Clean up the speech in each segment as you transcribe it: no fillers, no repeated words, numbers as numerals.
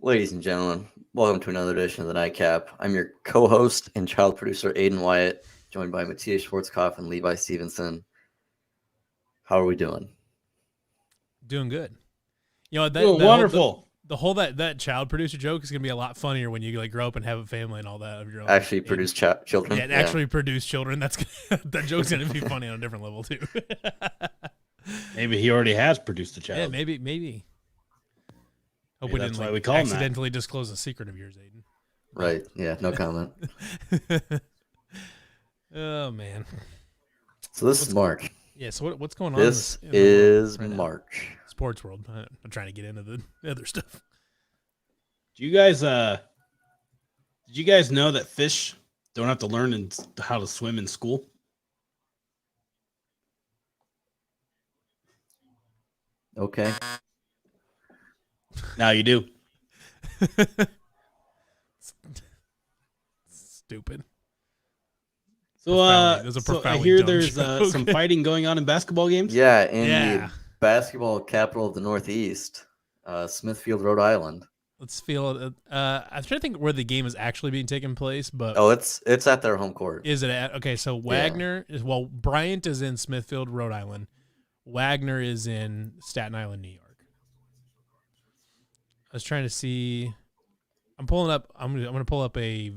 Ladies and gentlemen, welcome to another edition of the Nightcap. I'm your co-host and child producer, Aiden Wyatt, joined by Matthias Schwarzkopf and Levi Stevenson. How are we doing? Doing good. You know, doing wonderful. The whole that child producer joke is gonna be a lot funnier when you like grow up and have a family and all that of your own. Actually produce children. Yeah, actually produce children. That joke's gonna be funny on a different level too. Maybe he already has produced a child. Yeah, maybe. Hope we didn't we call him accidentally disclose a secret of yours, Aiden. Right. Yeah. No comment. Oh man. So this is March. Yeah. So what's going on? This is right March. Sports world. I'm trying to get into the other stuff. Do you guys did you guys know that fish don't have to learn how to swim in school? Okay. Now you do. Stupid. So I hear there's some fighting going on in basketball games. Yeah, in the basketball capital of the Northeast, Smithfield, Rhode Island. Let's feel it. I'm trying to think where the game is actually being taken place, but it's at their home court. Is it at? Okay, so Wagner is Bryant is in Smithfield, Rhode Island. Wagner is in Staten Island, New York. I was trying to see. I'm pulling up. I'm gonna pull up a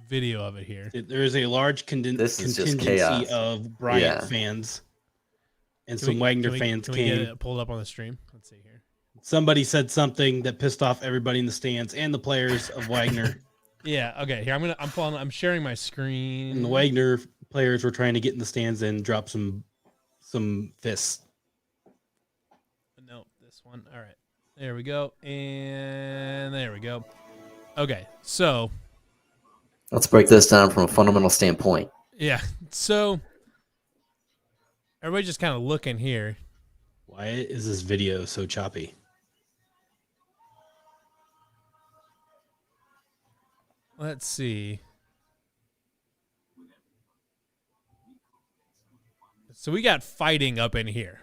video of it here. There is a large contingency of Bryant fans, and some Wagner fans came. Can we get it pulled up on the stream? Let's see here. Somebody said something that pissed off everybody in the stands and the players of Wagner. Yeah. Okay. Here I'm sharing my screen. And the Wagner players were trying to get in the stands and drop some fists. No, this one. All right. There we go. And there we go. Okay. So let's break this down from a fundamental standpoint. Yeah. So everybody just kind of looking here. Why is this video so choppy? Let's see. So we got fighting up in here.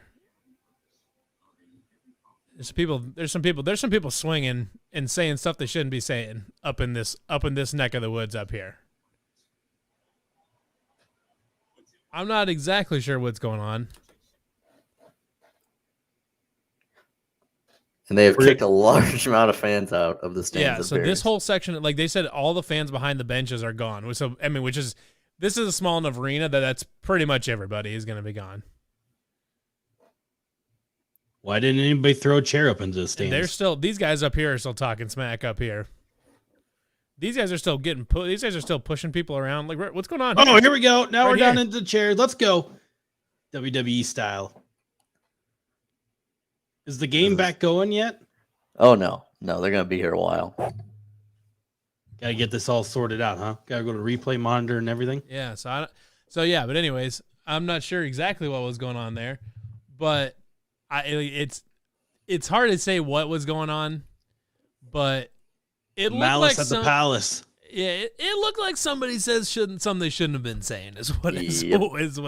There's some people swinging and saying stuff they shouldn't be saying up in this neck of the woods up here. I'm not exactly sure what's going on. And they have kicked a large amount of fans out of the stands. Yeah, so this whole section, like they said, all the fans behind the benches are gone. So I mean, this is a small enough arena that's pretty much everybody is going to be gone. Why didn't anybody throw a chair up into the stands? These guys up here are still talking smack up here. These guys are still these guys are still pushing people around. Like, what's going on? Oh, here we go. Now we're down into the chair. Let's go. WWE style. Is the game back going yet? Oh, no. No, they're going to be here a while. Got to get this all sorted out, huh? Got to go to replay monitor and everything? Yeah, but anyways, I'm not sure exactly what was going on there, but it's hard to say what was going on, but it looked Malice like at the Palace. Yeah, it looked like somebody says something they shouldn't have been saying is what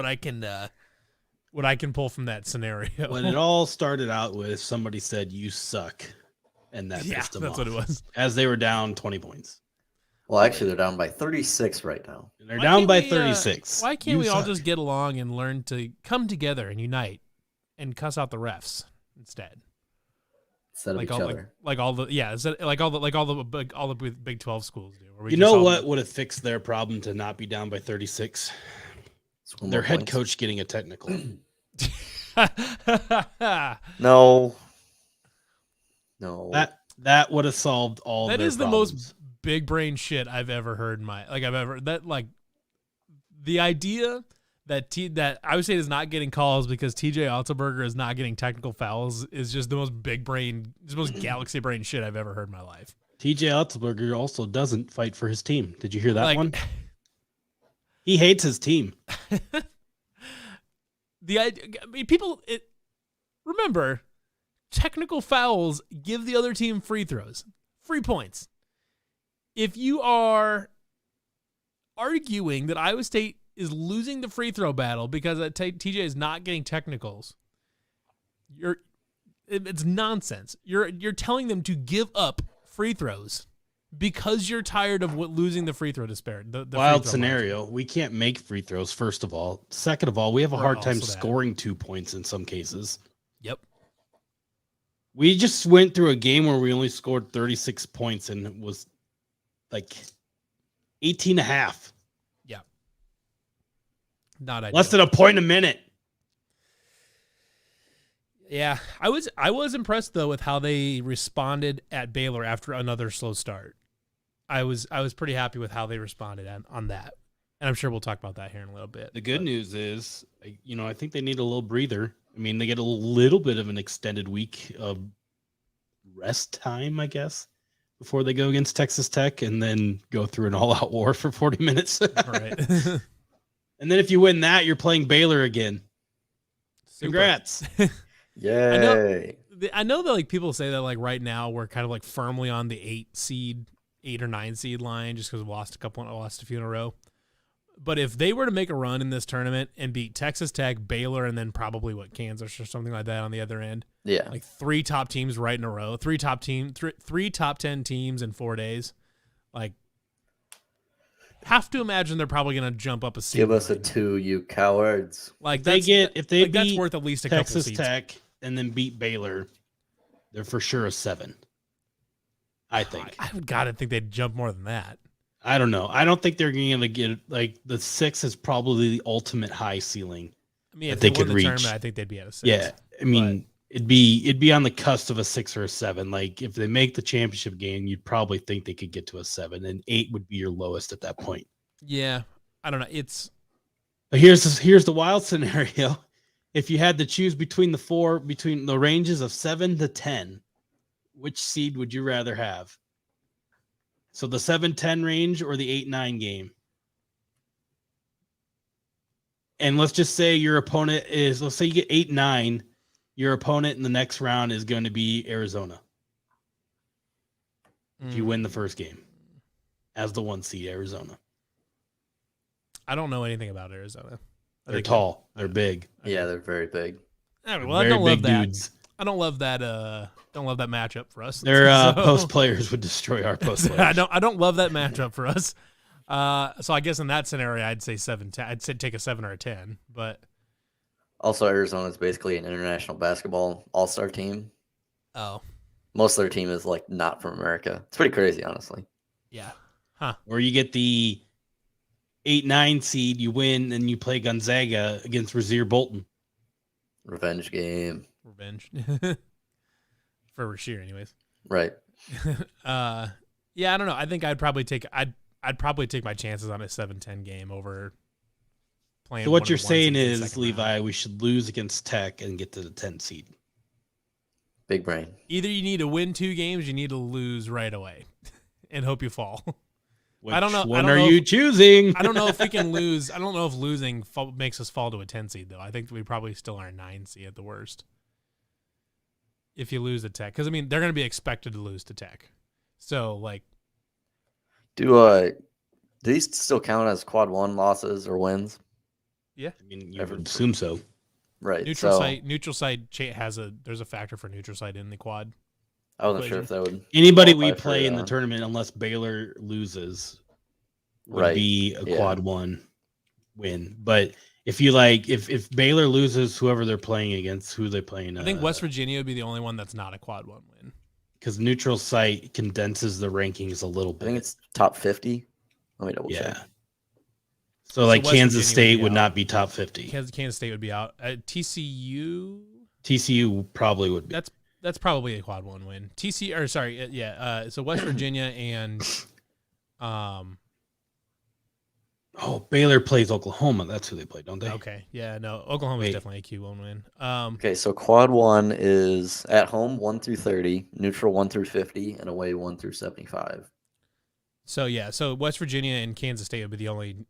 I can pull from that scenario. When it all started out with somebody said you suck, and that pissed them off. That's what it was. As they were down 20 points. Well, actually, they're down by 36 right now. They're down by 36. Why can't we all just get along and learn to come together and unite and cuss out the refs instead? Instead of each other. Like all the Big 12 schools do. You know what would have fixed their problem to not be down by 36? Their head coach getting a technical. No. That would have solved all their problems. That is the most big brain shit I've ever heard the idea that I would say is not getting calls because TJ Otzelberger is not getting technical fouls is just the most galaxy brain shit I've ever heard in my life. TJ Otzelberger also doesn't fight for his team. Did you hear that one? He hates his team. Remember, technical fouls give the other team free throws, free points. If you are arguing that Iowa State is losing the free throw battle because TJ is not getting technicals, It's nonsense. You're telling them to give up free throws because you're tired of losing the free throw disparity. The Wild free throw scenario. margin. We can't make free throws, first of all. Second of all, we have a Or hard time also that. scoring 2 points in some cases. Yep. We just went through a game where we only scored 36 points and it was like 18 and a half. Yeah. Not ideal. Less than a point a minute. Yeah, I was impressed though with how they responded at Baylor after another slow start. I was pretty happy with how they responded on that, and I'm sure we'll talk about that here in a little bit. The good news is, I think they need a little breather. I mean, they get a little bit of an extended week of rest time, I guess, before they go against Texas Tech and then go through an all-out war for 40 minutes. Right. And then if you win that, you're playing Baylor again. Super. Congrats. Yay. I know that like people say that like right now we're kind of like firmly on the 8 or 9 seed line just because we lost a few in a row. But if they were to make a run in this tournament and beat Texas Tech, Baylor, and then probably Kansas or something like that on the other end, Yeah. like 3 top teams right in a row, 3 top 10 teams in 4 days, like have to imagine they're probably going to jump up a seed. Give us a line. 2, you cowards. Like if they that's beat worth at least a couple Texas seeds. Tech and then beat Baylor, they're for sure a 7. I think. I gotta think they'd jump more than that. I don't know. I don't think they're going to get like the 6 is probably the ultimate high ceiling. I mean, if they they could won the reach. tournament, I think they'd be at a 6. Yeah, I mean, it'd be on the cusp of a 6 or a 7. Like if they make the championship game, you'd probably think they could get to a 7, and 8 would be your lowest at that point. Yeah, I don't know. But here's the wild scenario. If you had to choose between the ranges of 7 to 10, which seed would you rather have? So the 7-10 range or the 8-9 game? And let's just say your opponent let's say you get 8-9, your opponent in the next round is going to be Arizona. If you win the first game as the 1 seed, Arizona. I don't know anything about Arizona. They're tall. They're big. Yeah, they're very big. Well, Very I don't big love that. dudes. I don't love that. Don't love that matchup for us. Their So- post players would destroy our post players. I don't love that matchup for us. So I guess in that scenario, I'd say 7-10. I'd say take a 7 or a 10. But Also, Arizona is basically an international basketball all-star team. oh Most of their team is like not from America. It's pretty crazy, honestly. yeah, Or you get the 8-9 seed, you win, and you play Gonzaga against Rozier Bolton. Revenge game. revenge for Rasheer, anyways. Right. Yeah, I don't know. I think I'd probably take my chances on a 7-10 game over playing. So what one you're of the ones saying in the is, second Levi, round. we should lose against Tech and get to the 10 seed. Big brain. Either you need to win 2 games, you need to lose right away, and hope you fall. Which I don't know- I one don't are know you choosing? I don't know if we can lose. I don't know if losing makes us fall to a 10 seed, though. I think we probably still are a 9 seed at the worst. If you lose to Tech. Because, I mean, they're going to be expected to lose to Tech. So, like. Do these still count as quad 1 losses or wins? Yeah. I mean, you would assume so. Right. Neutral so site there's a factor for neutral site in the quad. I wasn't sure if that would. Anybody we qualify for, play in the tournament, unless Baylor loses, would Right. be a Yeah. quad 1 win. But if you if Baylor loses whoever they're playing against, who they playing? I think West Virginia would be the only one that's not a quad 1 win. because neutral site condenses the rankings a little I bit. think it's top 50. Let me double yeah. check. So like West Kansas Virginia State be would out. not be top 50. Kansas State would be out. TCU. TCU probably would be. That's probably a quad 1 win. So West Virginia and Baylor plays Oklahoma. That's who they play, don't they? okay. Yeah, no. Oklahoma's Wait. definitely a Q1 win. Okay, so quad 1 is at home 1 through 30, neutral 1 through 50, and away 1 through 75. So West Virginia and Kansas State would be the only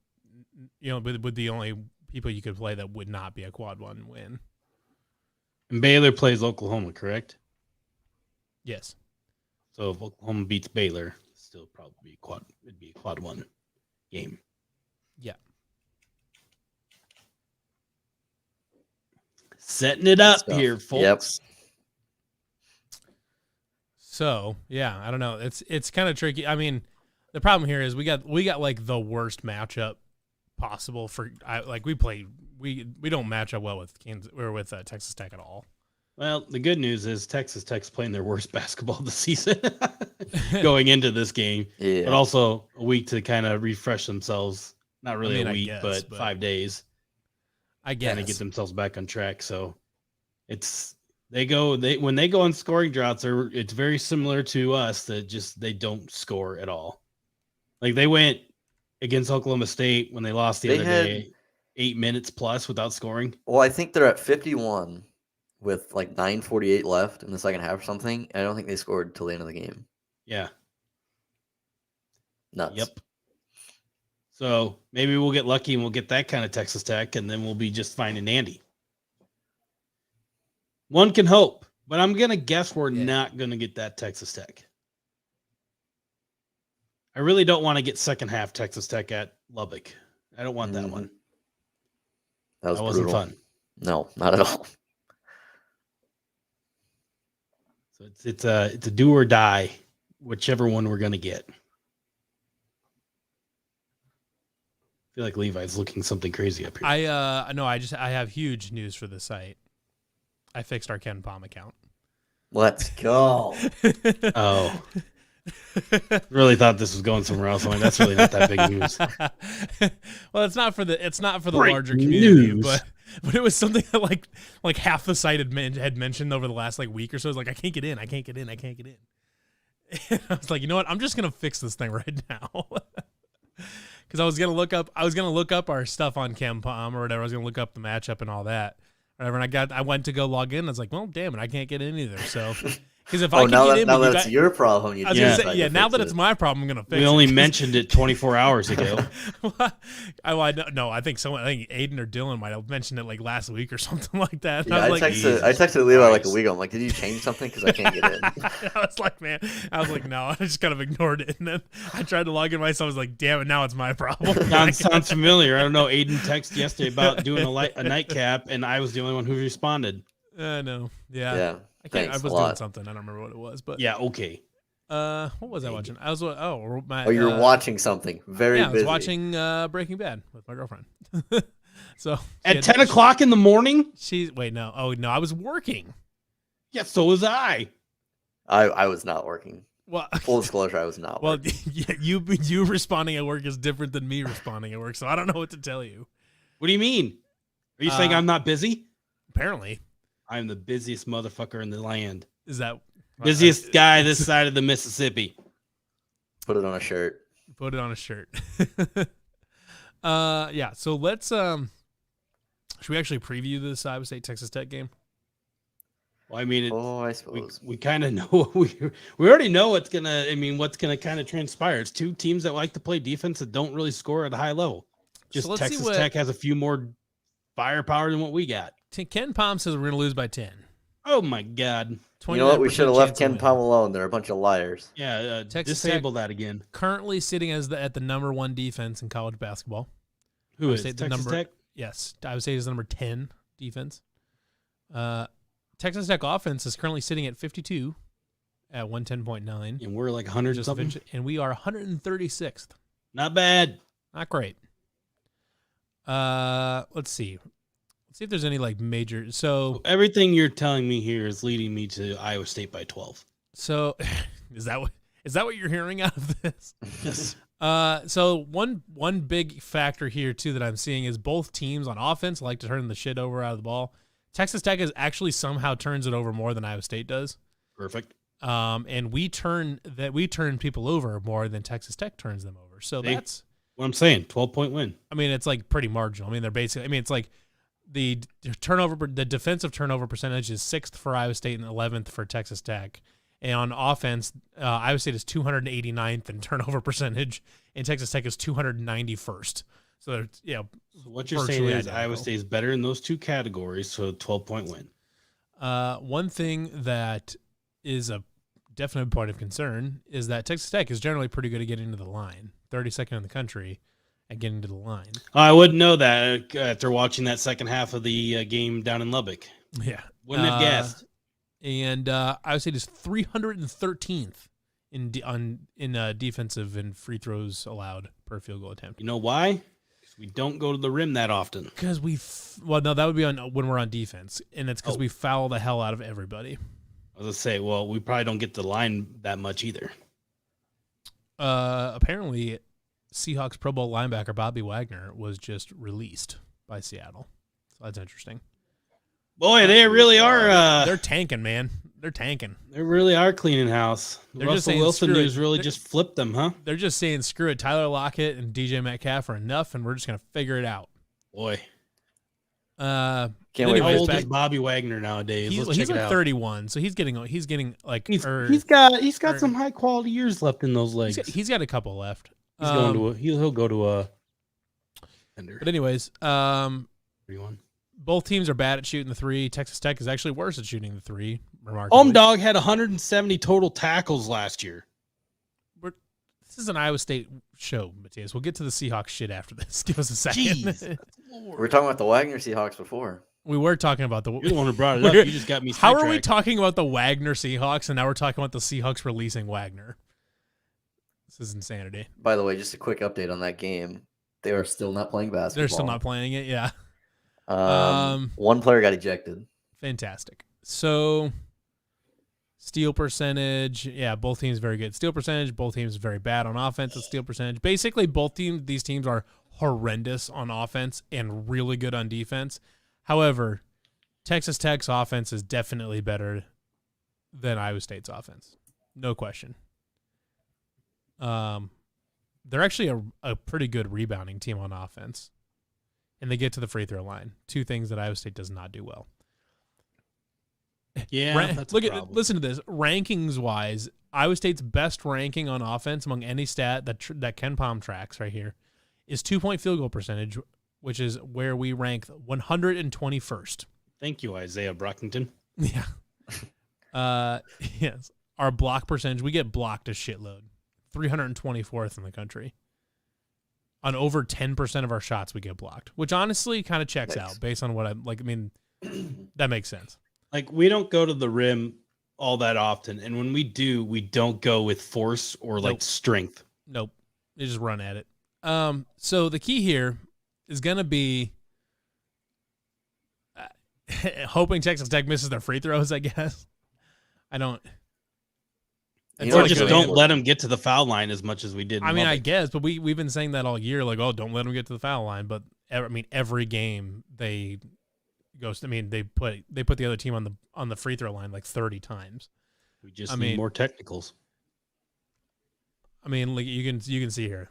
would the only people you could play that would not be a quad 1 win. And Baylor plays Oklahoma, correct? Yes. So if Oklahoma beats Baylor, still probably be it'd be a quad 1 game. Yeah. Setting it up Stuff. here, folks. So yeah, I don't know. It's kind of tricky. I mean, the problem here is we got like the worst matchup possible for we don't match up well with Kansas or with Texas Tech at all. Well, the good news is Texas Tech's playing their worst basketball of the season going into this game, Yeah. but also a week to kind of refresh themselves. Not really I a week, guess, but 5 days. I guess. Kind of get themselves back on track. So when they go on scoring droughts, it's very similar to us that just they don't score at all. Like they went against Oklahoma State when they lost the other day, 8 minutes plus without scoring. Well, I think they're at 51 with like 9:48 left in the second half or something. I don't think they scored till the end of the game. Yeah. Nuts. Yep. So maybe we'll get lucky and we'll get that kind of Texas Tech, and then we'll be just fine and dandy. One can hope, but I'm going to guess we're not going to get that Texas Tech. I really don't want to get second half Texas Tech at Lubbock. I don't want that one. That wasn't brutal. fun. No, not at all. So it's a do or die, whichever one we're going to get. I feel like Levi's looking something crazy up here. I have huge news for the site. I fixed our Ken Palm account. Let's go. Oh. Really thought this was going somewhere else. I'm like, that's really not that big news. Well, it's not for the Great larger community, news. but it was something that like half the site had mentioned over the last like week or so. It's like I can't get in. And I was like, you know what? I'm just gonna fix this thing right now. Because I was gonna look up our stuff on KenPom or whatever. I was gonna look up the matchup and all that. Whatever, and I went to go log in. I was like, well, damn it, I can't get in either. So, because if I can get in, now that's your problem. I was gonna say, now that it's my problem, I'm gonna fix it. We only mentioned it 24 hours ago. I think Aiden or Dylan might have mentioned it like last week or something like that. Yeah, I texted Levi like a week ago. I'm like, did you change something? Because I can't get in. I was like, no. I just kind of ignored it, and then I tried to log in myself. I was like, damn it, now it's my problem. Sounds familiar. I don't know. Aiden texted yesterday about doing a nightcap, and I was the only one who responded. No. Yeah. Yeah. I was doing something. I don't remember what it was, but yeah. Okay. What was I watching? I was you were watching something very busy. I was watching Breaking Bad with my girlfriend. So at 10 o'clock in the morning. I was working. Yeah, so was I. I was not working. Well, full disclosure, I was not working. Yeah, you responding at work is different than me responding at work, so I don't know what to tell you. What do you mean? Are you saying I'm not busy? Apparently. I'm the busiest motherfucker in the land. Is that busiest guy this side of the Mississippi? Put it on a shirt. Put it on a shirt. Yeah. So let's should we actually preview this Iowa State Texas Tech game? Well, I mean, I suppose we kind of know what we already know what's gonna kind of transpire. It's two teams that like to play defense that don't really score at a high level. Just so Texas Tech has a few more firepower than what we got. Ken Palm says we're going to lose by 10. Oh, my God. You know what? We should have left Ken Palm alone. They're a bunch of liars. Yeah, Texas disable Tech that again. Currently sitting at the number 1 defense in college basketball. Who is Texas Tech? Yes. I would say is the number 10 defense. Texas Tech offense is currently sitting at 52 at 110.9. And we're like 100 something. And we are 136th. Not bad. Not great. Let's see. Let's see if there's any like major. So everything you're telling me here is leading me to Iowa State by 12. So is that what you're hearing out of this? Yes. So one big factor here too that I'm seeing is both teams on offense like to turn the shit over out of the ball. Texas Tech is actually somehow turns it over more than Iowa State does. Perfect. And we turn people over more than Texas Tech turns them over. So that's what I'm saying. 12-point win. I mean, it's like pretty marginal. I mean, they're basically. I mean, it's like the defensive turnover percentage is 6th for Iowa State and 11th for Texas Tech. And on offense, Iowa State is 289th in turnover percentage, and Texas Tech is 291st. So, so what you're saying is Iowa State is better in those two categories, so 12-point win. One thing that is a definite point of concern is that Texas Tech is generally pretty good at getting to the line, 32nd in the country at getting to the line. I wouldn't know that after watching that second half of the game down in Lubbock. Yeah. Wouldn't have guessed. And Iowa State is 313th in defensive and free throws allowed per field goal attempt. You know why? Because we don't go to the rim that often. Because well, no, that would be when we're on defense, and it's because we foul the hell out of everybody. I was gonna say, well, we probably don't get the line that much either. Apparently, Seahawks Pro Bowl linebacker Bobby Wagner was just released by Seattle, so that's interesting. Boy, they really are. They're tanking, man. They're tanking. They really are cleaning house. They're Russell just saying, Wilson screw news it. really They're- just flipped them, huh? They're just saying, screw it. Tyler Lockett and DJ Metcalf are enough, and we're just going to figure it out. Boy. Can't wait How for anyways, old back- is Bobby Wagner nowadays? Let's he's check it like out. 31, so he's getting like He's got some high quality years left in those legs. he's got a couple left. He'll go to a But anyways, 31. both teams are bad at shooting the three. Texas Tech is actually worse at shooting the three. Remarkably. Dog had 170 total tackles last year. This is an Iowa State show, Matthias. We'll get to the Seahawks shit after this. Give us a second. Jeez. We were talking about the Wagner Seahawks before. We were talking about You're the one who brought it up. We're- You just got me How are we sidetracked. talking about the Wagner Seahawks, and now we're talking about the Seahawks releasing Wagner? This is insanity. By the way, just a quick update on that game. They are still not playing basketball. They're still not playing it. Yeah. One player got ejected. Fantastic. So, steal percentage. Yeah, both teams very good. Steal percentage. Both teams very bad on offense and steal percentage. Basically, these teams are horrendous on offense and really good on defense. However, Texas Tech's offense is definitely better than Iowa State's offense. No question. They're actually a pretty good rebounding team on offense. And they get to the free throw line. Two things that Iowa State does not do well. Yeah, that's a problem. Listen to this. Rankings wise, Iowa State's best ranking on offense among any stat that Ken Palm tracks right here is 2-point field goal percentage, which is where we rank 121st. Thank you, Isaiah Brockington. Yeah. Yes. Our block percentage, we get blocked a shitload. 324th in the country. On over 10% of our shots, we get blocked, which honestly kind of checks out based on what I'm like. I mean, that makes sense. Like, we don't go to the rim all that often, and when we do, we don't go with force or like strength. Nope. They just run at it. So the key here is going to be hoping Texas Tech misses their free throws, I guess. I don't. Or just don't let them get to the foul line as much as we did. I mean, I guess, but we've been saying that all year, like, oh, don't let them get to the foul line. But I mean, every game they go. I mean, they put the other team on the free throw line like 30 times. We just need more technicals. I mean, like you can see here,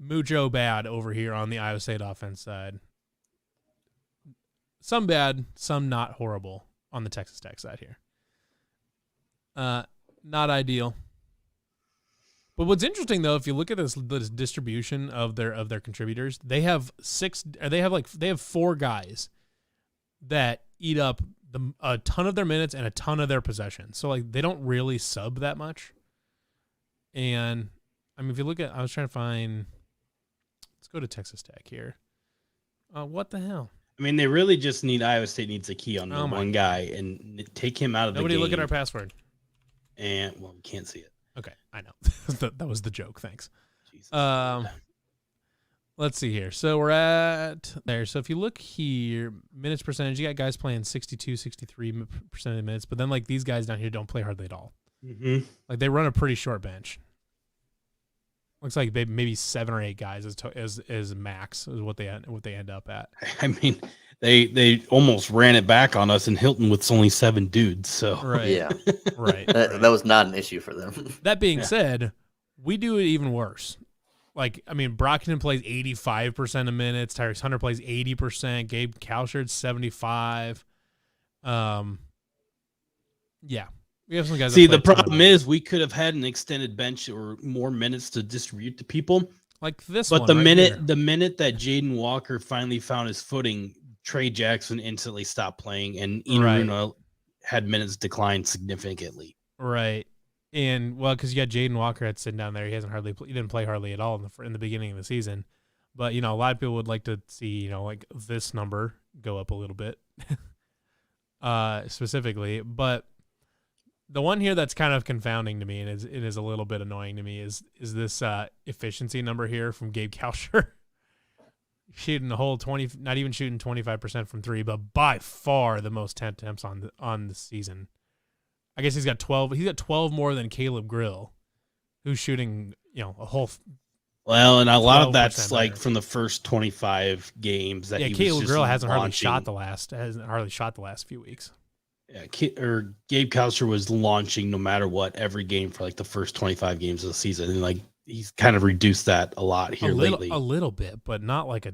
mucho bad over here on the Iowa State offense side. Some bad, some not horrible on the Texas Tech side here. Not ideal. But what's interesting though, if you look at this distribution of their contributors, they have four guys that eat up a ton of their minutes and a ton of their possessions. So like they don't really sub that much. And I mean, if you look at, I was trying to find. Let's go to Texas Tech here. What the hell? I mean, they really just need Iowa State needs a key on the one guy and take him out of the game. Nobody look at our password. And well, we can't see it. Okay, I know. That was the joke. Thanks. Jesus. Let's see here. So we're at there. So if you look here, minutes percentage, you got guys playing 62, 63% of the minutes, but then like these guys down here don't play hardly at all. Mm-hmm. Like they run a pretty short bench. Looks like maybe 7 or 8 guys as max is what they end up at. I mean, they almost ran it back on us in Hilton with only 7 dudes. So Right. Yeah. Right. That was not an issue for them. That being said, we do it even worse. Like, I mean, Brockton plays 85% of minutes. Tyrese Hunter plays 80%. Gabe Kalshard's 75%. Yeah. We have some guys. See, the problem is we could have had an extended bench or more minutes to distribute to people. Like this but one the right minute here. the minute that Jaden Walker finally found his footing, Trey Jackson instantly stopped playing, and Inaruna had minutes decline significantly. Right. And well, because you got Jaden Walker had sitting down there, he didn't play hardly at all in the beginning of the season. But a lot of people would like to see like this number go up a little bit, specifically. But The one here that's kind of confounding to me, and it is a little bit annoying to me, is this efficiency number here from Gabe Kalsher. Shooting the whole 20, not even shooting 25% from three, but by far the most 10 attempts on the season. I guess he's got 12. He's got 12 more than Caleb Grill, who's shooting, a whole. Well, and a lot of that's better. like from the first 25 games that Caleb Grill hasn't hardly shot launching. the last few weeks. Yeah, Gabe Kalsher was launching no matter what every game for like the first 25 games of the season, and like he's kind of reduced that a lot here lately. A little bit, but not like a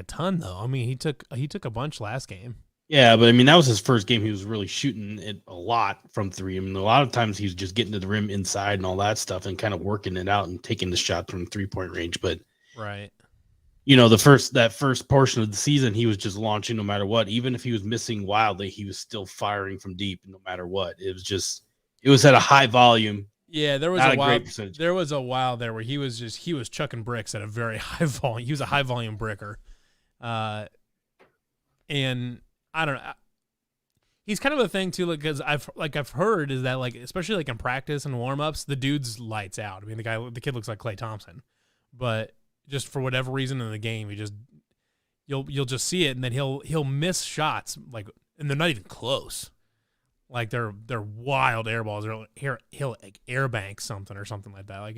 ton though. I mean, he took a bunch last game. Yeah, but I mean that was his first game. He was really shooting it a lot from three. I mean, a lot of times he was just getting to the rim inside and all that stuff, and kind of working it out and taking the shot from 3-point range. But right. that first portion of the season, he was just launching no matter what. Even if he was missing wildly, he was still firing from deep no matter what. It was at a high volume. Yeah, there was there was a while there where he was chucking bricks at a very high volume. He was a high volume bricker. And I don't know. He's kind of a thing too, because I've heard is that like especially like in practice and warm-ups, the dude's lights out. I mean the kid looks like Klay Thompson. But just for whatever reason in the game, you'll just see it, and then he'll miss shots like, and they're not even close. Like they're wild air balls, or he'll like air bank something or something like that. Like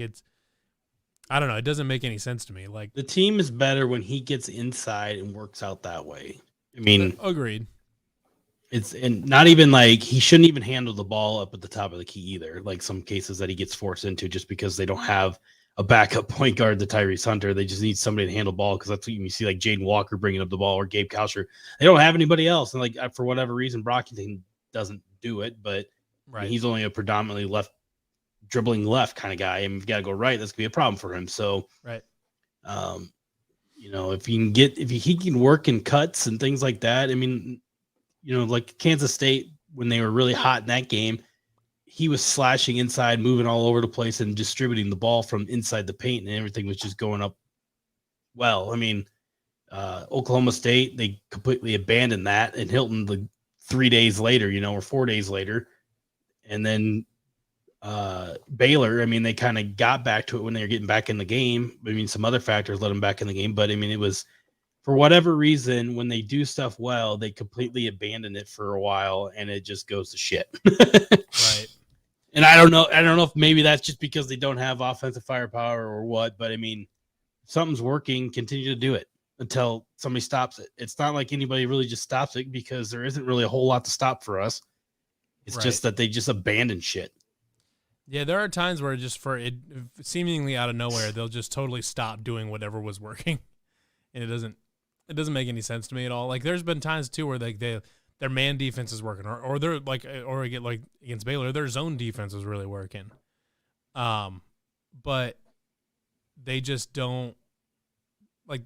I don't know. It doesn't make any sense to me. Like the team is better when he gets inside and works out that way. I mean, agreed. And not even like he shouldn't even handle the ball up at the top of the key either. Like some cases that he gets forced into just because they don't have a backup point guard to Tyrese Hunter. They just need somebody to handle ball, because that's what you see like Jaden Walker bringing up the ball, or Gabe Kalsher. They don't have anybody else. And like for whatever reason, Brockington doesn't do it, but right. I mean, he's only a predominantly dribbling left kind of guy. And you've got to go right. That's gonna be a problem for him. So right. If he can work in cuts and things like that. I mean, like Kansas State, when they were really hot in that game, he was slashing inside, moving all over the place, and distributing the ball from inside the paint, and everything was just going up well. I mean, Oklahoma State, they completely abandoned that, and Hilton 3 days later, or 4 days later. And then Baylor, I mean, they kind of got back to it when they were getting back in the game. I mean, some other factors let them back in the game, but I mean, it was, for whatever reason, when they do stuff well, they completely abandon it for a while, and it just goes to shit. Right. And I don't know if maybe that's just because they don't have offensive firepower or what, but I mean, if something's working, continue to do it until somebody stops it. It's not like anybody really just stops it, because there isn't really a whole lot to stop for us. It's just that they just abandon shit. Yeah, there are times where just for it seemingly out of nowhere, they'll just totally stop doing whatever was working, and it doesn't make any sense to me at all. Like there's been times too where their man defense is working, or they're like against Baylor, their zone defense is really working, but they just don't like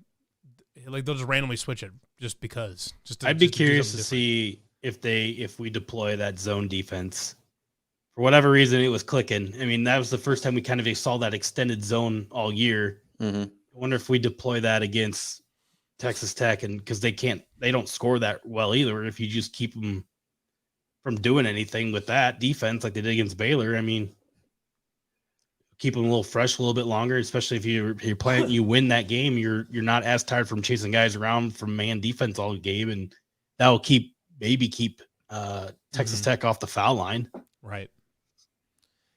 they'll just randomly switch it just because. I'd be curious to see if we deploy that zone defense. For whatever reason, it was clicking. I mean, that was the first time we kind of saw that extended zone all year. Mm-hmm. I wonder if we deploy that against Texas Tech, and because they don't score that well either. If you just keep them from doing anything with that defense like they did against Baylor, I mean, keep them a little fresh, a little bit longer. Especially if you're playing, you win that game, you're not as tired from chasing guys around from man defense all game, and that will keep Texas Tech off the foul line. Right.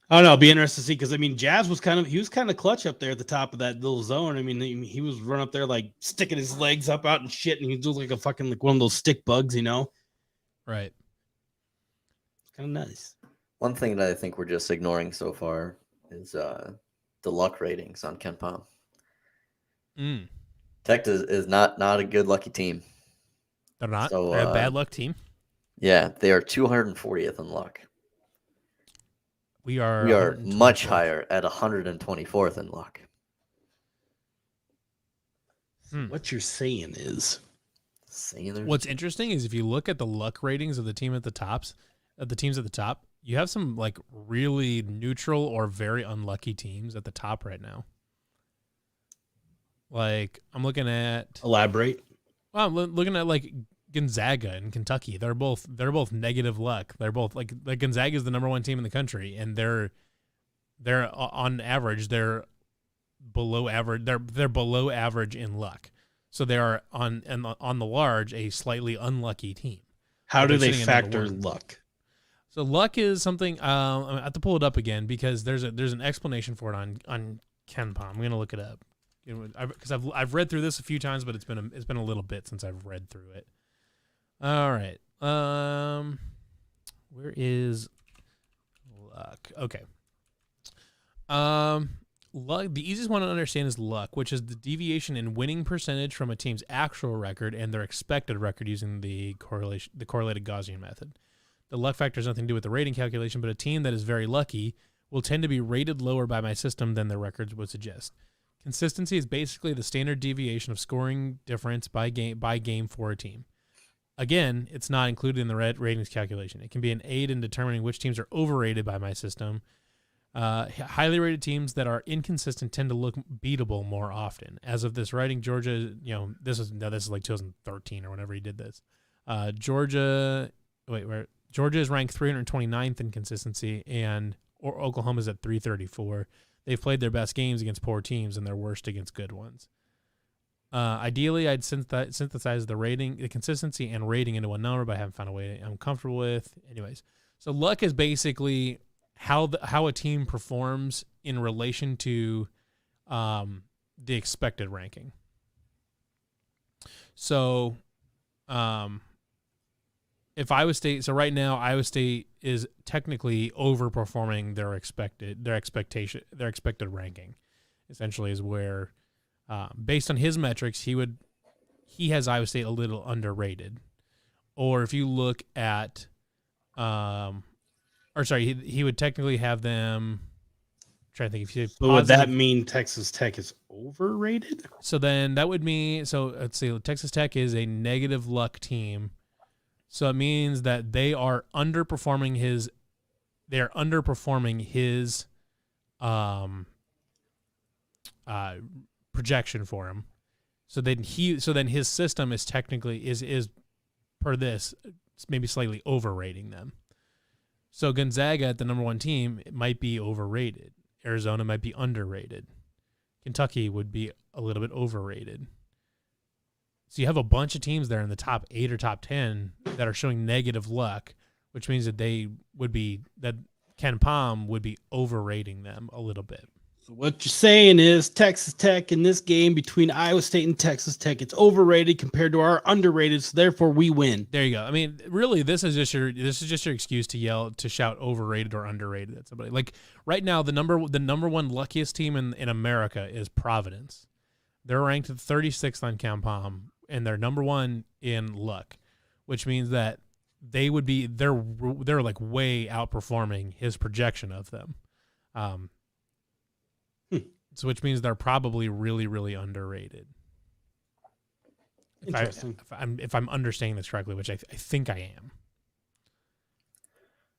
I don't know. It'll be interesting to see, because I mean, Jazz was kind of clutch up there at the top of that little zone. I mean, he was running up there like sticking his legs up out and shit, and he was like a fucking like one of those stick bugs, Right. It's kind of nice. One thing that I think we're just ignoring so far is the luck ratings on KenPom. Tech is not a good lucky team. They're not. So, they're a bad luck team. Yeah, they are 240th in luck. We are much higher at 124th in luck. What you're saying is, what's interesting is if you look at the luck ratings of the teams at the top, you have some like really neutral or very unlucky teams at the top right now. Like I'm looking at. Elaborate. Well, I'm looking at like Gonzaga and Kentucky. They're both negative luck. They're both like Gonzaga is the number 1 team in the country, and they're on average they're below average. They're below average in luck. So they are on the large a slightly unlucky team. How do they factor luck? So luck is something. I have to pull it up again because there's an explanation for it on KenPom. I'm gonna look it up because I've read through this a few times, but it's been a little bit since I've read through it. All right. Where is luck? Okay. Luck. The easiest one to understand is luck, which is the deviation in winning percentage from a team's actual record and their expected record using the correlated Gaussian method. The luck factor has nothing to do with the rating calculation, but a team that is very lucky will tend to be rated lower by my system than their records would suggest. Consistency is basically the standard deviation of scoring difference by game for a team. Again, it's not included in the ratings calculation. It can be an aid in determining which teams are overrated by my system. Highly rated teams that are inconsistent tend to look beatable more often. As of this writing, Georgia, this is like 2013 or whenever he did this. Georgia is ranked 329th in consistency, and Oklahoma's at 334. They've played their best games against poor teams and their worst against good ones. Ideally, I'd synthesize the consistency and rating into one number, but I haven't found a way I'm comfortable with. Anyways, so luck is basically how a team performs in relation to the expected ranking. So, if Iowa State, so right now Iowa State is technically overperforming their expected ranking. Essentially, is where, based on his metrics, he has Iowa State a little underrated. Or if you look at, he would technically have them. I'm trying to think if you. But would that mean Texas Tech is overrated? So then that would mean, let's see, Texas Tech is a negative luck team. So it means that they are underperforming his projection for him. So then his system is technically is per this maybe slightly overrating them. So Gonzaga at the number 1 team, it might be overrated. Arizona might be underrated. Kentucky would be a little bit overrated. So you have a bunch of teams there in the top 8 or top 10 that are showing negative luck, which means that KenPom would be overrating them a little bit. So what you're saying is Texas Tech in this game between Iowa State and Texas Tech, it's overrated compared to our underrated, so therefore we win. There you go. I mean, really, this is just your excuse to shout overrated or underrated at somebody. Like right now, the number 1 luckiest team in America is Providence. They're ranked 36th on KenPom, and they're number 1 in luck, which means that they're like way outperforming his projection of them. So which means they're probably really, really underrated. Interesting. If I'm understanding this correctly, which I think I am.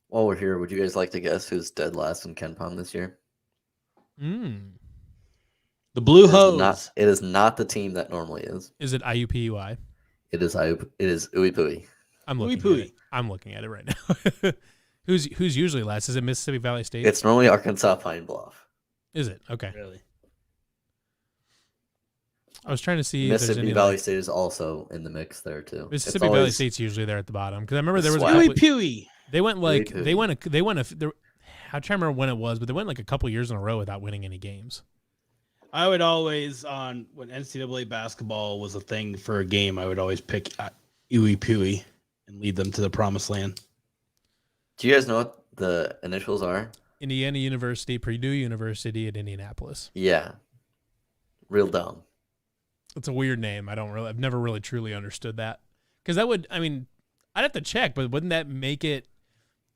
While we're here, would you guys like to guess who's dead last in KenPom this year? The Blue Hose. It is not the team that normally is. Is it IUPUI? It is Uipui. I'm looking at it right now. Who's usually last? Is it Mississippi Valley State? It's normally Arkansas Pine Bluff. Is it? Okay. Really? I was trying to see Mississippi Valley State is also in the mix there too. Mississippi Valley State's usually there at the bottom because I remember there was Uipui. They went I'm trying to remember when it was, but they went like a couple years in a row without winning any games. I would always, when NCAA basketball was a thing for a game, I would always pick Uipui and lead them to the promised land. Do you guys know what the initials are? Indiana University, Purdue University at Indianapolis. Yeah. Real dumb. It's a weird name. I've never really truly understood that. Because I'd have to check, but wouldn't that make it,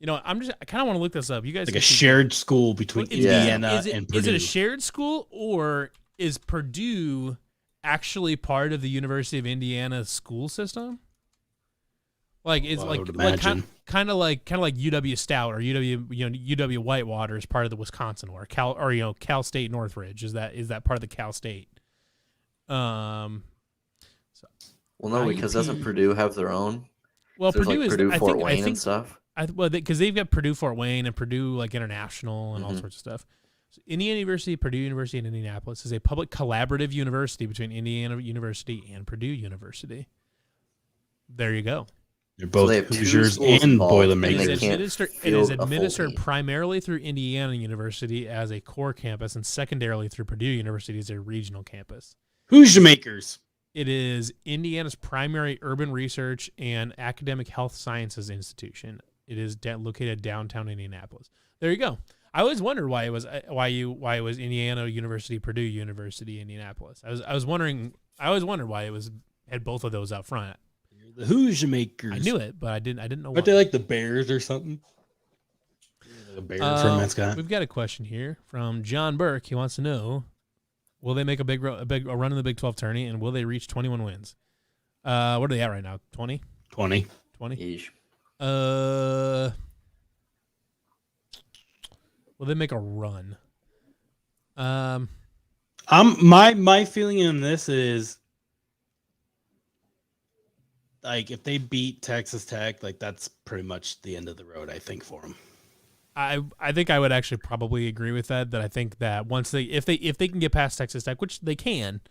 I kind of want to look this up. You guys like a shared school between Indiana and Purdue. Is it a shared school, or is Purdue actually part of the University of Indiana school system? Like it's kind of like UW Stout or UW Whitewater is part of the Wisconsin or Cal State Northridge. Is that part of the Cal State? So Well, no, because doesn't Purdue have their own? Well, So there's Purdue like is. Purdue I Fort think. Wayne and stuff. Because they've got Purdue Fort Wayne and Purdue like International and all Mhm. sorts of stuff. So Indiana University, Purdue University, and Indianapolis is a public collaborative university between Indiana University and Purdue University. There you go. They're So both they have two Hoosiers schools and involved, and Boilermakers. they It can't is field a full administered team. primarily through Indiana University as a core campus and secondarily through Purdue University as a regional campus. Hoosier makers. It is Indiana's primary urban research and academic health sciences institution. It is located downtown Indianapolis. There you go. I always wondered why it was Indiana University, Purdue University, Indianapolis. I was wondering. I always wondered why it was had both of those out front. The Hoosier makers. I knew it, but I didn't know. Aren't they like the Bears or something? Like a bear for a mascot. We've got a question here from John Burke. He wants to know: will they make a run in the Big 12 tourney, and will they reach 21 wins? What are they at right now? 20? 20. 20? Yeesh. Will they make a run? My feeling in this is like if they beat Texas Tech, like that's pretty much the end of the road, I think, for them. I think I would actually probably agree with that. That I think that once if they can get past Texas Tech, which they can,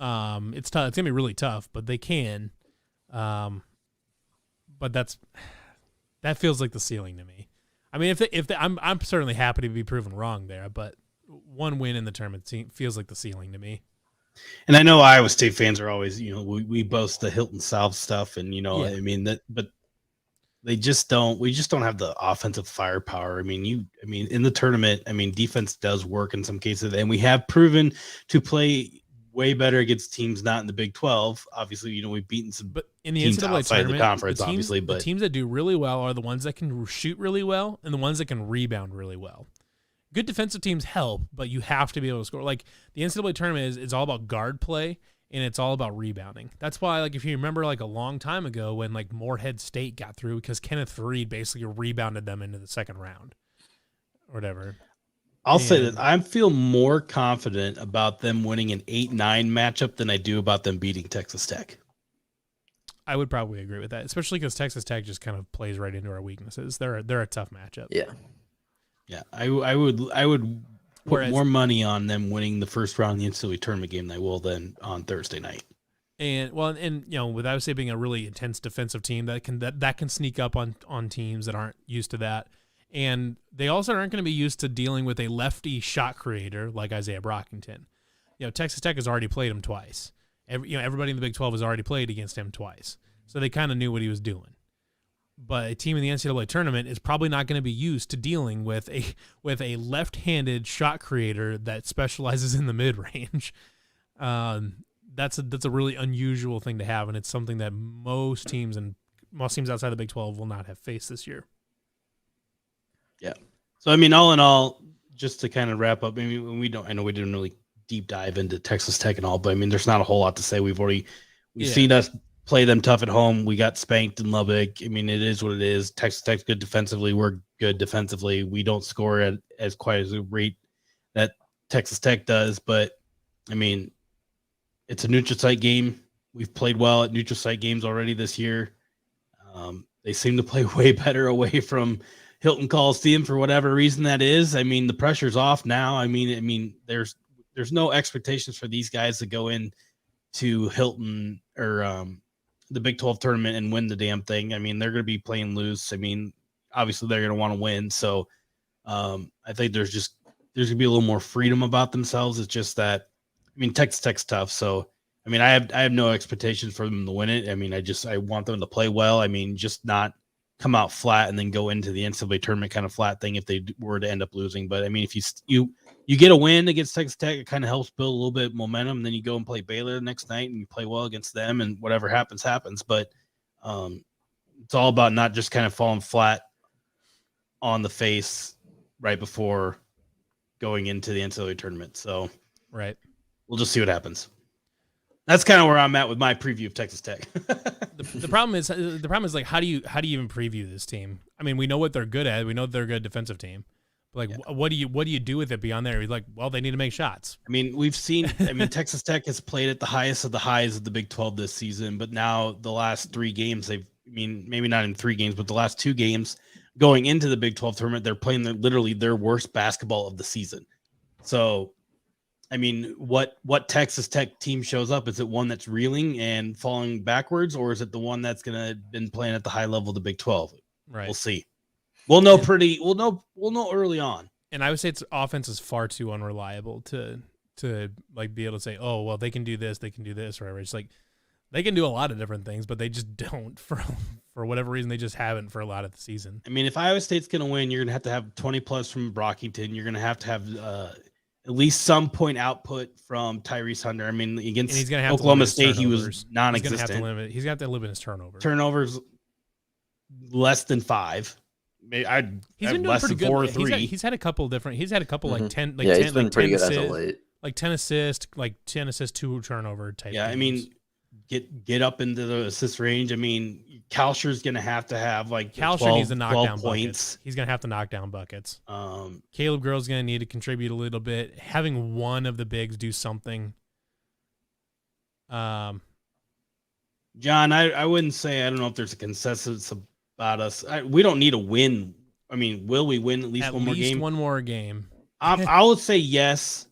it's tough. It's gonna be really tough, but they can. But that feels like the ceiling to me. I mean, I'm certainly happy to be proven wrong there, but one win in the tournament feels like the ceiling to me. And I know Iowa State fans are always, we boast the Hilton South stuff, and Yeah. I mean that, but they just don't. We just don't have the offensive firepower. I mean, in the tournament, I mean, defense does work in some cases, and we have proven to play way better against teams not in the Big 12. Obviously, we've beaten some, but in the teams NCAA outside tournament, the conference, teams, obviously, the but teams that do really well are the ones that can shoot really well and the ones that can rebound really well. Good defensive teams help, but you have to be able to score. Like the NCAA tournament is all about guard play and it's all about rebounding. That's why, like, if you remember, like a long time ago when like Morehead State got through because Kenneth Reed basically rebounded them into the second round, or whatever. I'll say that I feel more confident about them winning an 8-9 matchup than I do about them beating Texas Tech. I would probably agree with that, especially because Texas Tech just kind of plays right into our weaknesses. They're a tough matchup. Yeah, I would put more money on them winning the first round of the NCAA tournament game than I will then on Thursday night. And with Iowa State being a really intense defensive team that can sneak up on teams that aren't used to that, and they also aren't going to be used to dealing with a lefty shot creator like Isaiah Brockington. Texas Tech has already played him twice. Everybody in the Big 12 has already played against him twice, so they kind of knew what he was doing. But a team in the NCAA tournament is probably not going to be used to dealing with a left-handed shot creator that specializes in the mid-range. That's a really unusual thing to have, and it's something that most teams outside the Big 12 will not have faced this year. Yeah. So I mean, all in all, just to kind of wrap up, I mean, I know we didn't really deep dive into Texas Tech and all, but I mean, there's not a whole lot to say. We've seen us play them tough at home. We got spanked in Lubbock. I mean, it is what it is. Texas Tech's good defensively. We're good defensively. We don't score at as quite as a rate that Texas Tech does, but I mean, it's a neutral site game. We've played well at neutral site games already this year. They seem to play way better away from Hilton Coliseum for whatever reason that is. I mean, the pressure's off now. I mean, there's no expectations for these guys to go in to Hilton or the Big 12 tournament and win the damn thing. I mean, they're going to be playing loose. I mean, obviously they're going to want to win. So I think there's going to be a little more freedom about themselves. It's just that, I mean, Texas Tech's tough. So, I mean, I have no expectations for them to win it. I mean, I want them to play well. I mean, just not come out flat and then go into the NCAA tournament kind of flat thing if they were to end up losing. But I mean, if you get a win against Texas Tech, it kind of helps build a little bit of momentum. And then you go and play Baylor the next night and you play well against them, and whatever happens. But it's all about not just kind of falling flat on the face right before going into the NCAA tournament. So Right. we'll just see what happens. That's kind of where I'm at with my preview of Texas Tech. The problem is like how do you even preview this team? I mean, we know what they're good at. We know they're a good defensive team, But what do you do with it beyond there? He's like, well, they need to make shots. I mean, we've seen. I mean, Texas Tech has played at the highest of the highs of the Big 12 this season, but now the last 3 games, they've. I mean, maybe not in 3 games, but the last 2 games going into the Big 12 tournament, they're playing literally their worst basketball of the season. So, I mean, what Texas Tech team shows up? Is it one that's reeling and falling backwards, or is it the one that's gonna been playing at the high level of the Big 12? Right. We'll see. We'll know we'll know early on. And I would say its offense is far too unreliable to like be able to say, oh, well, they can do this, or whatever. It's like they can do a lot of different things, but they just don't for whatever reason. They just haven't for a lot of the season. I mean, if Iowa State's going to win, you're going to have 20 plus from Brockington. You're going to have at least some point output from Tyrese Hunter. I mean, against he's gonna have Oklahoma State, he was non-existent. He's going to have to limit his turnovers. Turnovers less than 5. He's been doing pretty good. 4 or 3. He's had a couple different. He's had a couple like 10. Like yeah, 10, he's been like pretty 10 good assists, as of late. Like 10 assists, 2 turnover type. Yeah, games. I mean, get up into the assist range. I mean, Kalsher's going to have like Kalsher needs to knock down points. Buckets. He's going to have to knock down buckets. Caleb Girl's going to need to contribute a little bit. Having one of the bigs do something. John, I wouldn't say, I don't know if there's a consensus about us. We don't need a win. I mean, will we win at least one more game? One more game. I would say yes.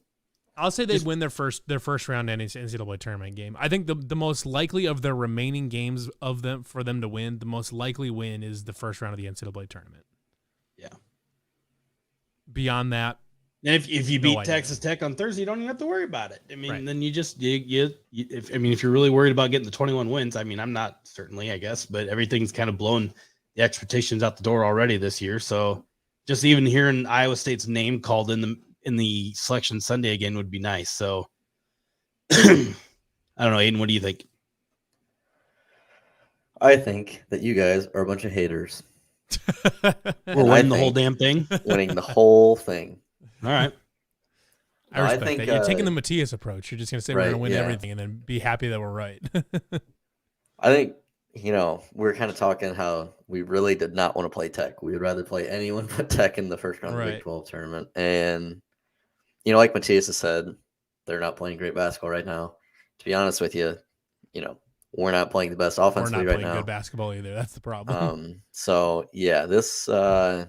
I'll say they'd win their first round NCAA tournament game. I think the most likely of their remaining games for them to win, the most likely win is the first round of the NCAA tournament. Yeah. Beyond that, and if you beat Texas Tech on Thursday, you don't even have to worry about it. I mean, right. Then you just if you're really worried about getting the 21 wins, I mean, I'm not certainly, I guess, but everything's kind of blown the expectations out the door already this year. So just even hearing Iowa State's name called in the selection Sunday again would be nice. So I don't know, Aiden, what do you think? I think that you guys are a bunch of haters. We're winning the whole damn thing. Winning the whole thing. All right. I respect that. You're taking the Matthias approach. You're just going to say we're going to win everything and then be happy that we're right. I think, we're kind of talking how we really did not want to play Tech. We would rather play anyone but Tech in the first round of the Big 12 tournament. And, like Matthias has said, they're not playing great basketball right now. To be honest with you, we're not playing the best offensively right now. We're not playing good basketball either. That's the problem. So, yeah, this... So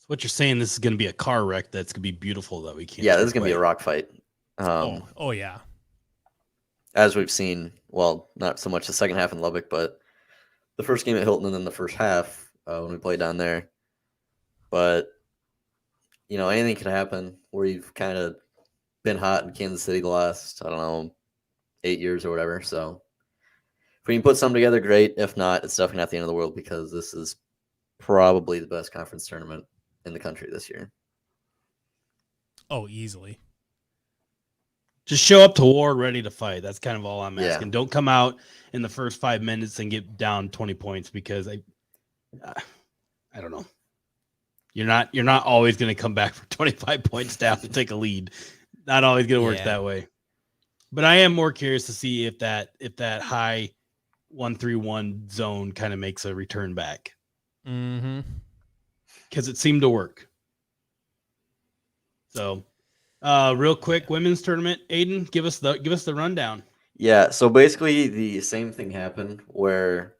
what you're saying, this is going to be a car wreck that's going to be beautiful that we can't. Yeah, this is going to be a rock fight. Oh, yeah. As we've seen, well, not so much the second half in Lubbock, but the first game at Hilton and then the first half when we played down there. But, anything can happen. We've kind of been hot in Kansas City the last, 8 years or whatever. So if we can put something together, great. If not, it's definitely not the end of the world because this is probably the best conference tournament in the country this year. Oh, easily. Just show up to war ready to fight. That's kind of all I'm asking. Yeah. Don't come out in the first 5 minutes and get down 20 points because I don't know. You're not always going to come back for 25 points down to take a lead. Not always going to work that way. But I am more curious to see if that high 1-3-1 zone kind of makes a return back. Mm-hmm. Because it seemed to work. So, real quick, women's tournament. Aiden, give us the rundown. Yeah, so basically the same thing happened where,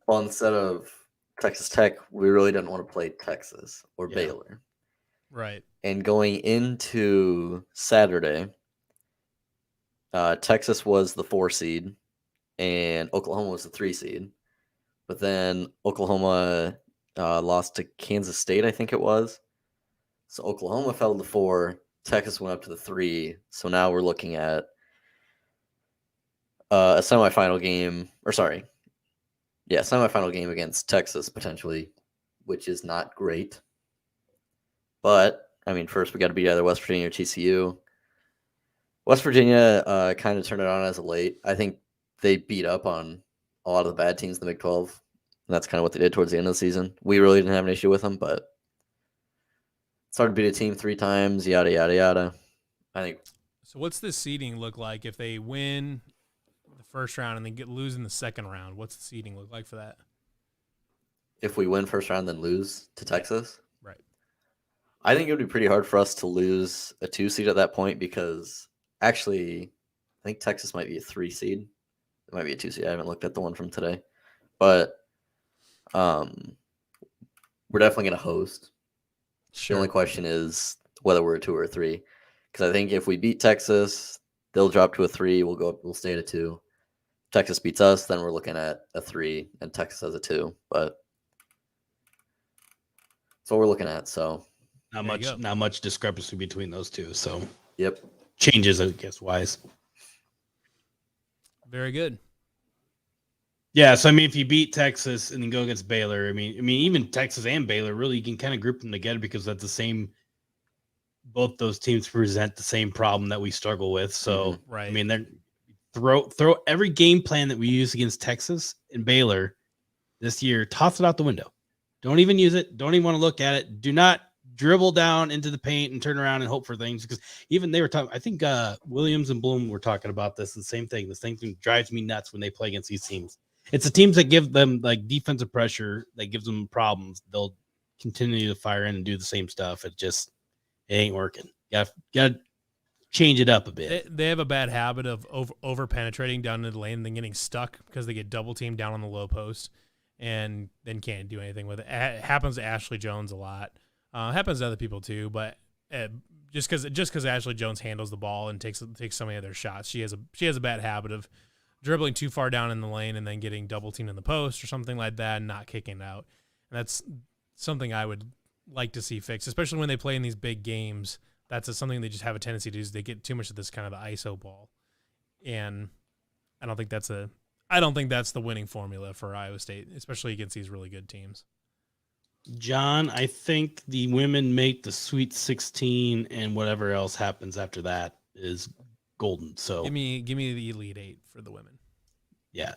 well, instead of Texas Tech, we really didn't want to play Texas or Baylor. Right. And going into Saturday, Texas was the 4 seed and Oklahoma was the 3 seed. But then Oklahoma lost to Kansas State, I think it was. So Oklahoma fell to 4. Texas went up to the 3. So now we're looking at a semifinal game, semifinal game against Texas potentially, which is not great. But, first we got to beat either West Virginia or TCU. West Virginia kind of turned it on as of late. I think they beat up on a lot of the bad teams in the Big 12. And that's kind of what they did towards the end of the season. We really didn't have an issue with them, but it's hard to beat a team 3 times, yada, yada, yada. I think. So what's the seeding look like if they win the first round and then lose in the second round? What's the seeding look like for that? If we win first round, then lose to Texas? Right. I think it would be pretty hard for us to lose a 2 seed at that point because actually, I think Texas might be a 3 seed. It might be a 2 seed. I haven't looked at the one from today, but we're definitely going to host. Sure. The only question is whether we're a 2 or a 3, because I think if we beat Texas, they'll drop to a 3. We'll stay at a 2. If Texas beats us, then we're looking at a 3, and Texas has a 2. But that's what we're looking at. So Not much discrepancy between those two. So yep, changes, I guess, wise. Very good. Yeah, so I mean, if you beat Texas and then go against Baylor, I mean, even Texas and Baylor, really, you can kind of group them together because that's the same. Both those teams present the same problem that we struggle with. So, Right. I mean, they're throw every game plan that we use against Texas and Baylor this year, toss it out the window. Don't even use it. Don't even want to look at it. Do not dribble down into the paint and turn around and hope for things, because even they were talking. I think Williams and Bloom were talking about this. The same thing. The same thing drives me nuts when they play against these teams. It's the teams that give them like defensive pressure that gives them problems. They'll continue to fire in and do the same stuff. It ain't working. Got to change it up a bit. They have a bad habit of over penetrating down into the lane and then getting stuck because they get double teamed down on the low post and then can't do anything with it. It happens to Ashley Jones a lot. Happens to other people too, but just because Ashley Jones handles the ball and takes so many of their shots, she has a bad habit of dribbling too far down in the lane and then getting double teamed in the post or something like that and not kicking out. And that's something I would like to see fixed, especially when they play in these big games. That's something they just have a tendency to do, is they get too much of this kind of ISO ball. And I don't think that's the winning formula for Iowa State, especially against these really good teams. John, I think the women make the Sweet 16, and whatever else happens after that is golden. So give me the Elite Eight for the women. Yeah,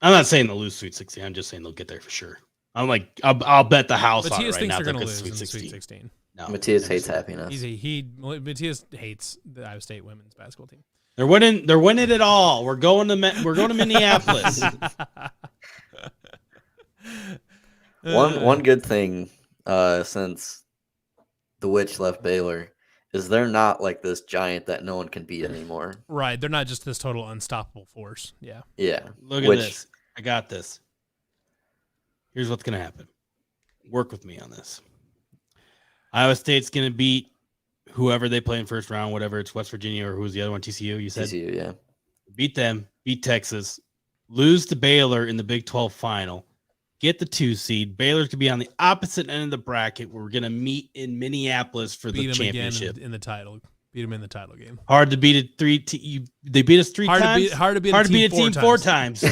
I'm not saying they'll lose Sweet 16. I'm just saying they'll get there for sure. I'll bet the house on it right now. They're going to lose in the Sweet 16. No, Matthias hates happiness. Matthias hates the Iowa State women's basketball team. They're winning it all. We're going to Minneapolis. One good thing since the Witch left Baylor is they're not like this giant that no one can beat anymore. Right. They're not just this total unstoppable force. Yeah. Yeah. Look at this. I got this. Here's what's going to happen. Work with me on this. Iowa State's going to beat whoever they play in first round, whatever it's West Virginia or who's the other one, TCU, you said? TCU, yeah. Beat them, beat Texas, lose to Baylor in the Big 12 final, get the 2 seed. Baylor's going to be on the opposite end of the bracket. We're going to meet in Minneapolis for the championship. Again in the title. Beat them in the title game. Hard to beat it they beat us 3 times. Hard to beat a team 4 times.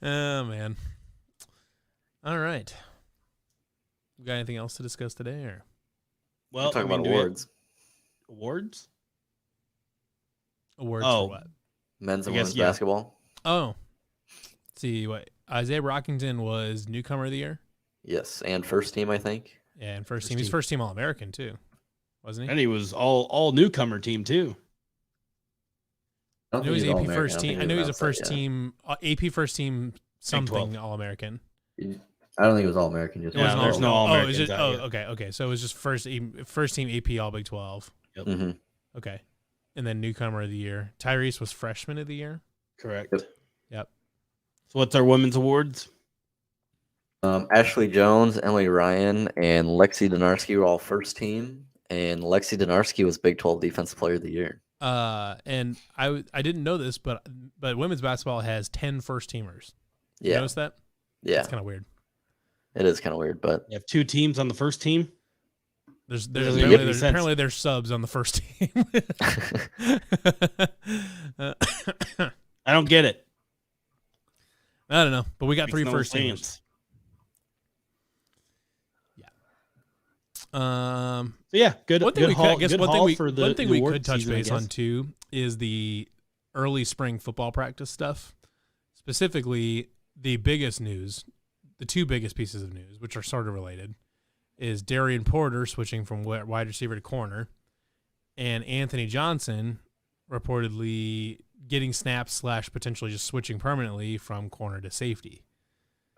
Oh, man. All right. We got anything else to discuss today? Or? Well, talking about awards. Awards? Awards for what? Men's and women's basketball. Oh. Let's see what Isaiah Brockington was newcomer of the year. Yes, and first team, I think. Yeah, and first team. He's first team All-American too, wasn't he? And he was all newcomer team too. I know he's AP first team. I know he's a first team AP first team something All-American. I don't think it was All-American. Just there's no All-American. Okay. So it was just first team AP All Big 12. Yep. Mm-hmm. Okay, and then newcomer of the year. Tyrese was freshman of the year. Correct. Yep. So what's our women's awards? Ashley Jones, Emily Ryan, and Lexi Donarski were all first team, and Lexi Donarski was Big 12 Defensive Player of the Year. And I didn't know this, but women's basketball has 10 first teamers. Yeah. You notice that? Yeah. It's kind of weird. It is kind of weird, but you have 2 teams on the first team. There's apparently there's subs on the first team. I don't get it. I don't know, but we got 3 first teams. So yeah, good. One thing one thing we could touch base on too is the early spring football practice stuff. Specifically, the biggest news, the 2 biggest pieces of news, which are sort of related, is Darian Porter switching from wide receiver to corner, and Anthony Johnson reportedly getting snaps / potentially just switching permanently from corner to safety.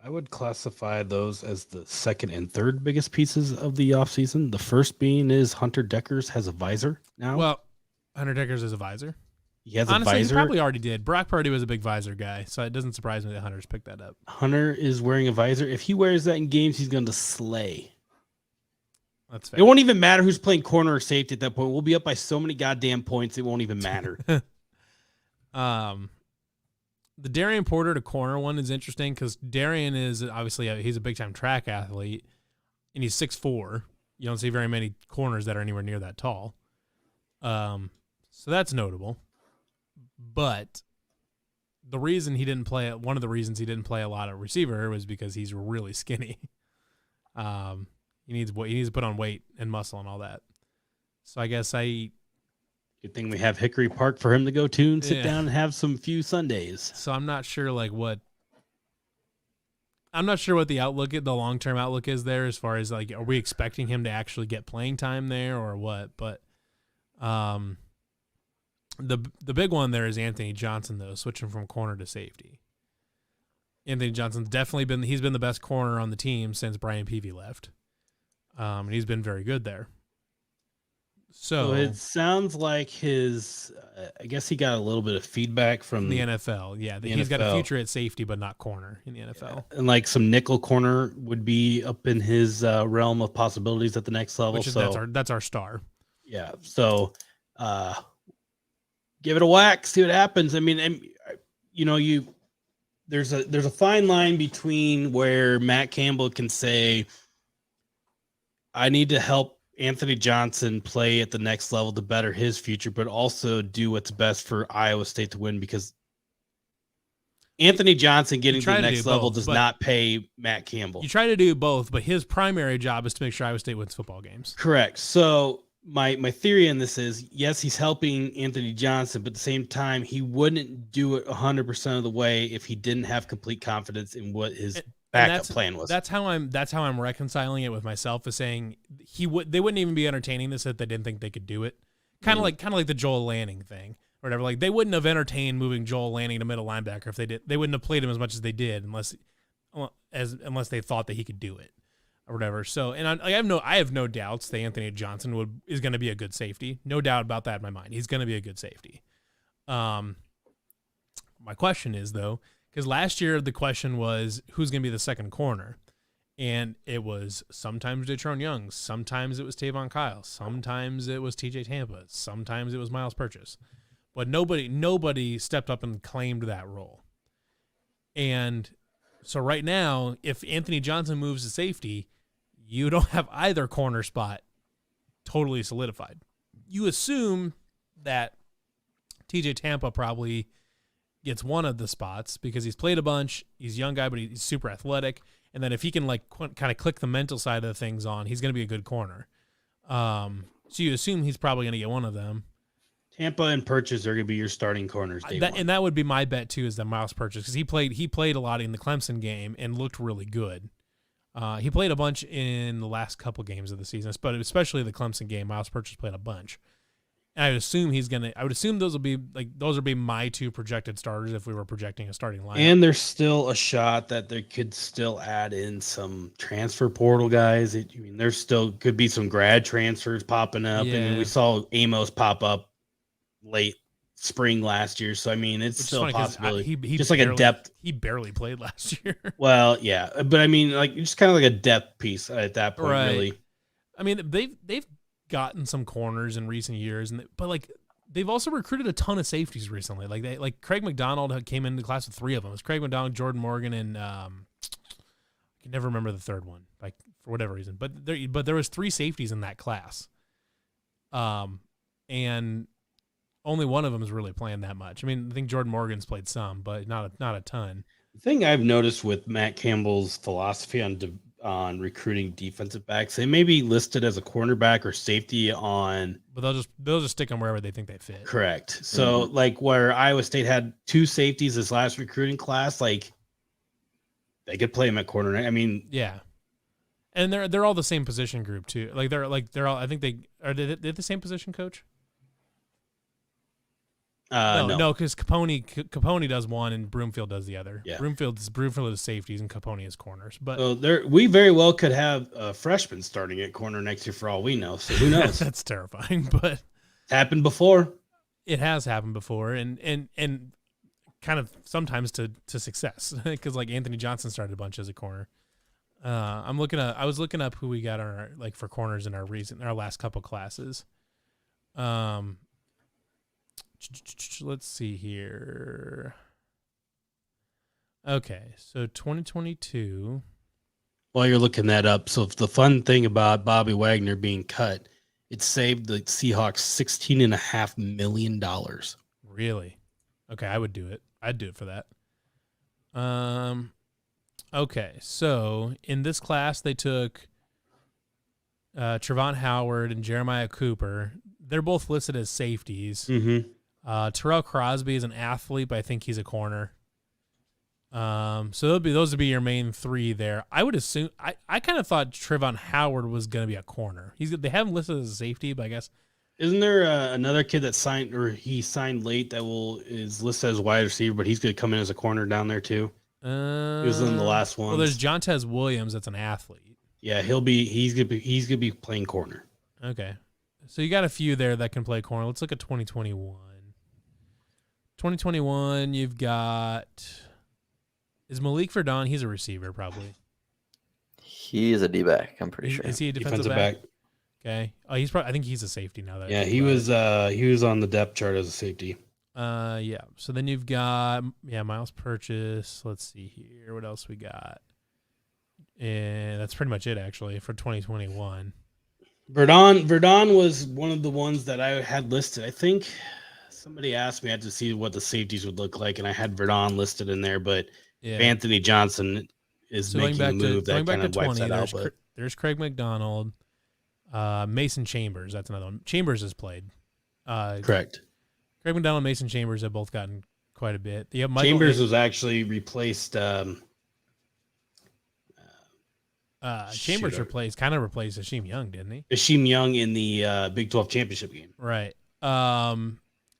I would classify those as the second and third biggest pieces of the offseason. The first being is Hunter Deckers has a visor now. Well, Hunter Deckers is a visor. He has Honestly, a visor. he probably already did. Brock Purdy was a big visor guy, so it doesn't surprise me that Hunter's picked that up. Hunter is wearing a visor. If he wears that in games, he's going to slay. That's fair. It won't even matter who's playing corner or safety at that point. We'll be up by so many goddamn points, it won't even matter. The Darian Porter to corner one is interesting because Darian is obviously he's a big time track athlete, and he's 6'4". You don't see very many corners that are anywhere near that tall. So that's notable. But the reason he didn't play, one of the reasons he didn't play a lot of receiver was because he's really skinny. He needs to put on weight and muscle and all that. So I guess Good thing we have Hickory Park for him to go to and sit down and have some few Sundays. So I'm not sure what the outlook, the long-term outlook is there as far as like, are we expecting him to actually get playing time there or what? But the big one there is Anthony Johnson, though, switching from corner to safety. Anthony Johnson's definitely he's been the best corner on the team since Brian Peavy left. And he's been very good there. So it sounds like I guess he got a little bit of feedback from the NFL. Yeah, he's got a future at safety, but not corner in the NFL. Yeah. And like some nickel corner would be up in his realm of possibilities at the next level. Which is, that's our star. Yeah. So give it a whack, see what happens. I mean, there's a fine line between where Matt Campbell can say, I need to help Anthony Johnson play at the next level to better his future, but also do what's best for Iowa State to win, because Anthony Johnson getting to the next level does not pay Matt Campbell. You try to do both, but his primary job is to make sure Iowa State wins football games. Correct. So my theory in this is, yes, he's helping Anthony Johnson, but at the same time, he wouldn't do it 100% of the way if he didn't have complete confidence in what his backup plan was. That's how I'm reconciling it with myself, is saying they wouldn't even be entertaining this if they didn't think they could do it. Kind of like the Joel Lanning thing or whatever. Like, they wouldn't have entertained moving Joel Lanning to middle linebacker if they did. They wouldn't have played him as much as they did unless they thought that he could do it or whatever. So, and I have no doubts that Anthony Johnson is going to be a good safety. No doubt about that in my mind. He's going to be a good safety. My question is, though, because last year the question was who's going to be the second corner, and it was sometimes Detrone Young, sometimes it was Tavon Kyle, sometimes it was TJ Tampa, sometimes it was Miles Purchase, but nobody stepped up and claimed that role. And so right now, if Anthony Johnson moves to safety, you don't have either corner spot totally solidified. You assume that TJ Tampa probably gets one of the spots because he's played a bunch. He's a young guy, but he's super athletic. And then if he can kind of click the mental side of the things on, he's going to be a good corner. So you assume he's probably going to get one of them. Tampa and Purchase are going to be your starting corners. And that would be my bet too, is that Miles Purchase, because he played a lot in the Clemson game and looked really good. He played a bunch in the last couple games of the season, but especially the Clemson game. Miles Purchase played a bunch. And I would assume those would be my two projected starters if we were projecting a starting lineup. And there's still a shot that they could still add in some transfer portal guys. There's still could be some grad transfers popping up. Yeah. And we saw Amos pop up late spring last year. So, it's still a possibility. He just like a depth. He barely played last year. Well, yeah. But, just kind of like a depth piece at that point, right. really. They've gotten some corners in recent years, but they've also recruited a ton of safeties recently. Like Craig McDonald came into the class with 3 of them. It was Craig McDonald, Jordan Morgan, and I can never remember the third one, for whatever reason. But there was 3 safeties in that class, and only one of them is really playing that much. I think Jordan Morgan's played some, but not a ton. The thing I've noticed with Matt Campbell's philosophy on recruiting defensive backs, they may be listed as a cornerback or safety but they'll just stick them wherever they think they fit. Correct. So where Iowa State had 2 safeties this last recruiting class, they could play them at corner. Yeah. And they're all the same position group too. They're all, I think they're the same position coach. No, because Capone does one and Broomfield does the other. Yeah. Broomfield is safeties and Capone is corners. But So we very well could have a freshman starting at corner next year for all we know. So who knows? that's terrifying. But It's happened before. it has happened before, and kind of sometimes to success, because like Anthony Johnson started a bunch as a corner. I was looking up who we got on our, like, for corners in our last couple classes. Let's see here. Okay, so 2022. While you're looking that up, so the fun thing about Bobby Wagner being cut, it saved the Seahawks $16.5 million. Really? Okay, I would do it. I'd do it for that. Okay, so in this class they took Travon Howard and Jeremiah Cooper. They're both listed as safeties. Mm-hmm. Terrell Crosby is an athlete, but I think he's a corner. So those would be your main three there. I would assume I kind of thought Trevon Howard was going to be a corner. They have him listed as a safety, but I guess Isn't there another kid that signed, or he signed late, that is listed as wide receiver, but he's going to come in as a corner down there too? He was in the last one. Well, there's Jontez Williams. That's an athlete. Yeah, he's gonna be playing corner. Okay, so you got a few there that can play corner. Let's look at 2021. 2021, you've got, is Malik Verdon? He's a receiver, probably. He is a D-back, I'm pretty sure. Is he a defensive back? Okay. Oh, I think he's a safety now. Yeah, he was on the depth chart as a safety. Yeah. So then you've got Miles Purchase. Let's see here. What else we got? And that's pretty much it actually for 2021. Verdon was one of the ones that I had listed. I think somebody asked me, I had to see what the safeties would look like, and I had Verdon listed in there, but Anthony Johnson is making the move that kind of wipes that out. But there's Craig McDonald, Mason Chambers. That's another one. Chambers has played. Correct. Craig McDonald and Mason Chambers have both gotten quite a bit. Chambers was actually replaced. Chambers kind of replaced Hasheem Young, didn't he? Hasheem Young in the Big 12 championship game. Right.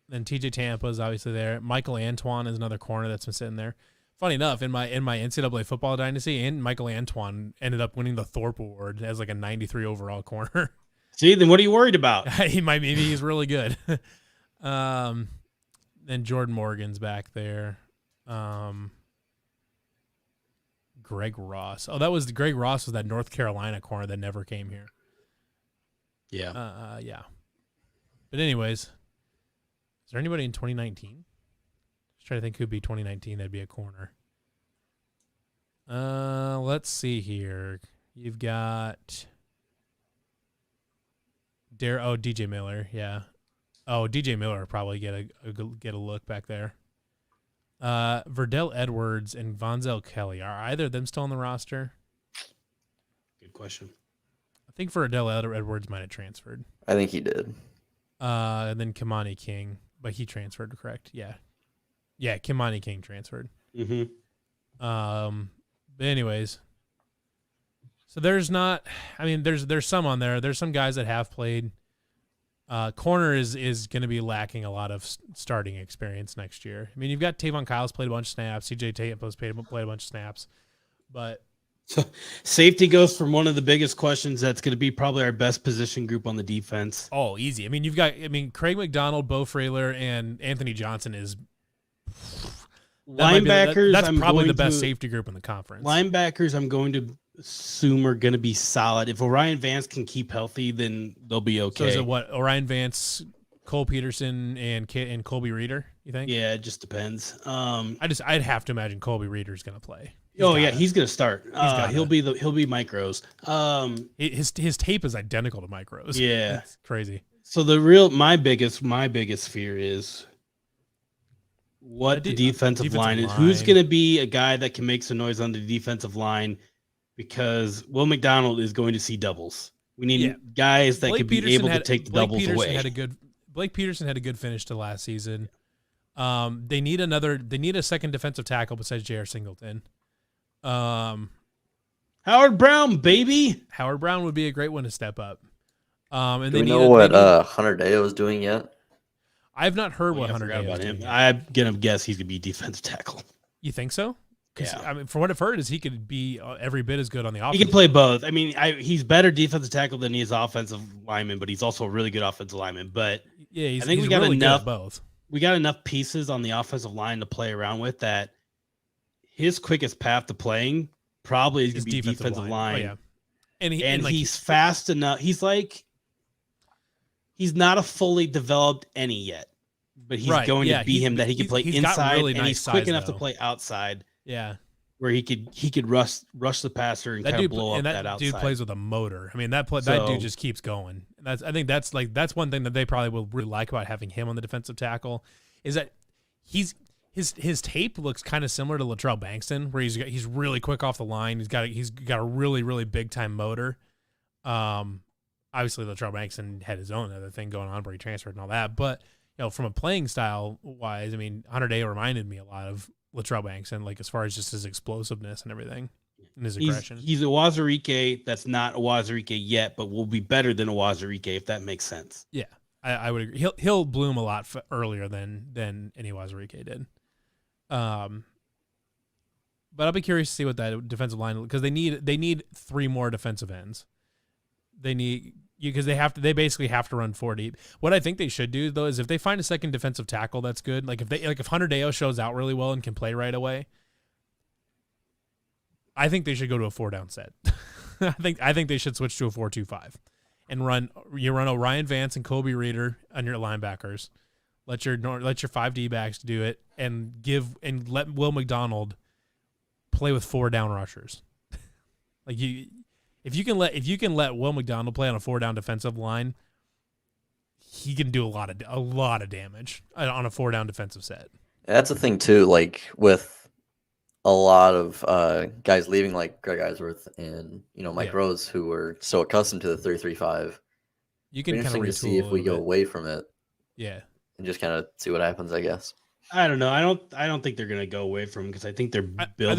Then TJ Tampa is obviously there. Michael Antoine is another corner that's been sitting there. Funny enough, in my NCAA football dynasty, and Michael Antoine ended up winning the Thorpe Award as like a 93 overall corner. See, then what are you worried about? Maybe he's really good. Then Jordan Morgan's back there. Greg Ross. Oh, Greg Ross was that North Carolina corner that never came here. Yeah. Yeah. But anyways, is there anybody in 2019? Just trying to think who'd be 2019 that'd be a corner. Let's see here. You've got DJ Miller, yeah. Oh, DJ Miller will probably get a look back there. Verdell Edwards and Vonzel Kelly, are either of them still on the roster? Good question. I think Verdell Edwards might have transferred. I think he did. And then Kimani King, but he transferred, correct? Yeah, Kimani King transferred. Mm-hmm. But anyways, so there's some on there. There's some guys that have played. Corner is going to be lacking a lot of starting experience next year. I mean, you've got Tavon Kyle's played a bunch of snaps. CJ Tampa's played a bunch of snaps, but so safety goes from one of the biggest questions. That's going to be probably our best position group on the defense. Oh, easy. I mean, Craig McDonald, Bo Frailer, and Anthony Johnson is linebackers. That's probably the best safety group in the conference. Linebackers, I'm going to assume are going to be solid. If Orion Vance can keep healthy, then they'll be okay. So is it what, Orion Vance, Cole Peterson, and Colby Reeder, you think? Yeah, it just depends. I'd have to imagine Colby Reeder's going to play. He's going to start. He'll be Mike Rose. His tape is identical to Mike Rose. Yeah. It's crazy. So my biggest fear is what the defensive line is. Who's going to be a guy that can make some noise on the defensive line? Because Will McDonald is going to see doubles. We need guys that could be able to take the doubles away. Blake Peterson had a good finish to last season. They need a second defensive tackle besides J.R. Singleton. Howard Brown, baby. Howard Brown would be a great one to step up. Do we know what Hunter Deo is doing yet? I've not heard Oh, what yeah, I Hunter forgot Day about is him. doing yet. I'm gonna guess he's gonna be defensive tackle. You think so? Yeah, I mean, from what I've heard, is he could be every bit as good on the offense. he can play both. I mean, he's better defensive tackle than he is offensive lineman, but he's also a really good offensive lineman. But Yeah, I think he's we got really enough. good at both. We got enough pieces on the offensive line to play around with that. His quickest path to playing probably is going to be defensive line. Oh, yeah. And he's fast enough. He's not a fully developed any yet, but he's going to be him that he can play inside, really and he's quick enough to play outside. Yeah, where he could rush the passer and kind of blow up that outside. Dude plays with a motor. I mean, that dude just keeps going. I think that's one thing that they probably will really like about having him on the defensive tackle is that his tape looks kind of similar to Latrell Bankston, where he's really quick off the line. He's got a really, really big time motor. Obviously Latrell Bankston had his own other thing going on where he transferred and all that, but from a playing style wise, I mean, Hunter Day reminded me a lot of Latrell Bankston, like as far as just his explosiveness and everything and his aggression. He's a Wazirike that's not a Wazirike yet, but will be better than a Wazirike if that makes sense. Yeah, I would agree. He'll bloom a lot earlier than any Wazirike did. But I'll be curious to see what that defensive line, because they need 3 more defensive ends. They need because they basically have to run 4 deep. What I think they should do though is if they find a second defensive tackle that's good, like if Hunter Deo shows out really well and can play right away, I think they should go to a 4-down set. I think they should switch to a 4-2-5 and run Orion Vance and Kobe Reeder on your linebackers. Let your 5 D-backs do it and let Will McDonald play with 4 down rushers. If you can let Will McDonald play on a 4-down defensive line, he can do a lot of damage on a 4-down defensive set. That's the thing too. Like with a lot of guys leaving, like Greg Eisworth and Mike Rose, who were so accustomed to the 3-3-5. You can kind of to see if we go away from it. Yeah, and just kind of see what happens, I guess. I don't know. I don't think they're going to go away from him because I think they're building. I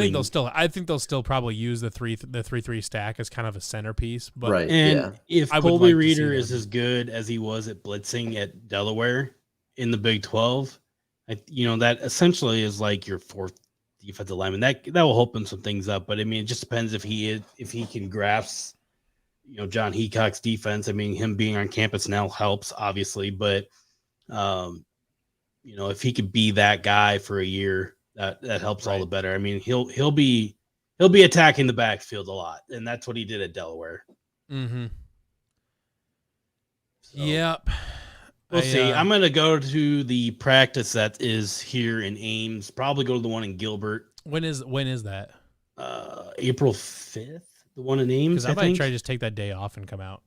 think they'll still probably use the 3-3 stack as kind of a centerpiest. But right. And if Colby Reeder is as good as he was at blitzing at Delaware in the Big 12, that essentially is like your 4th defensive lineman. That will open some things up. But I mean, it just depends if he can grasp, John Heacock's defense. I mean, him being on campus now helps obviously, but if he could be that guy for a year, that helps all the better. I mean, he'll be attacking the backfield a lot, and that's what he did at Delaware. Mm-hmm. So, yep. We'll see. I'm going to go to the practice that is here in Ames. Probably go to the one in Gilbert. When is that? April 5th. The one in Ames. Because I might try to just take that day off and come out.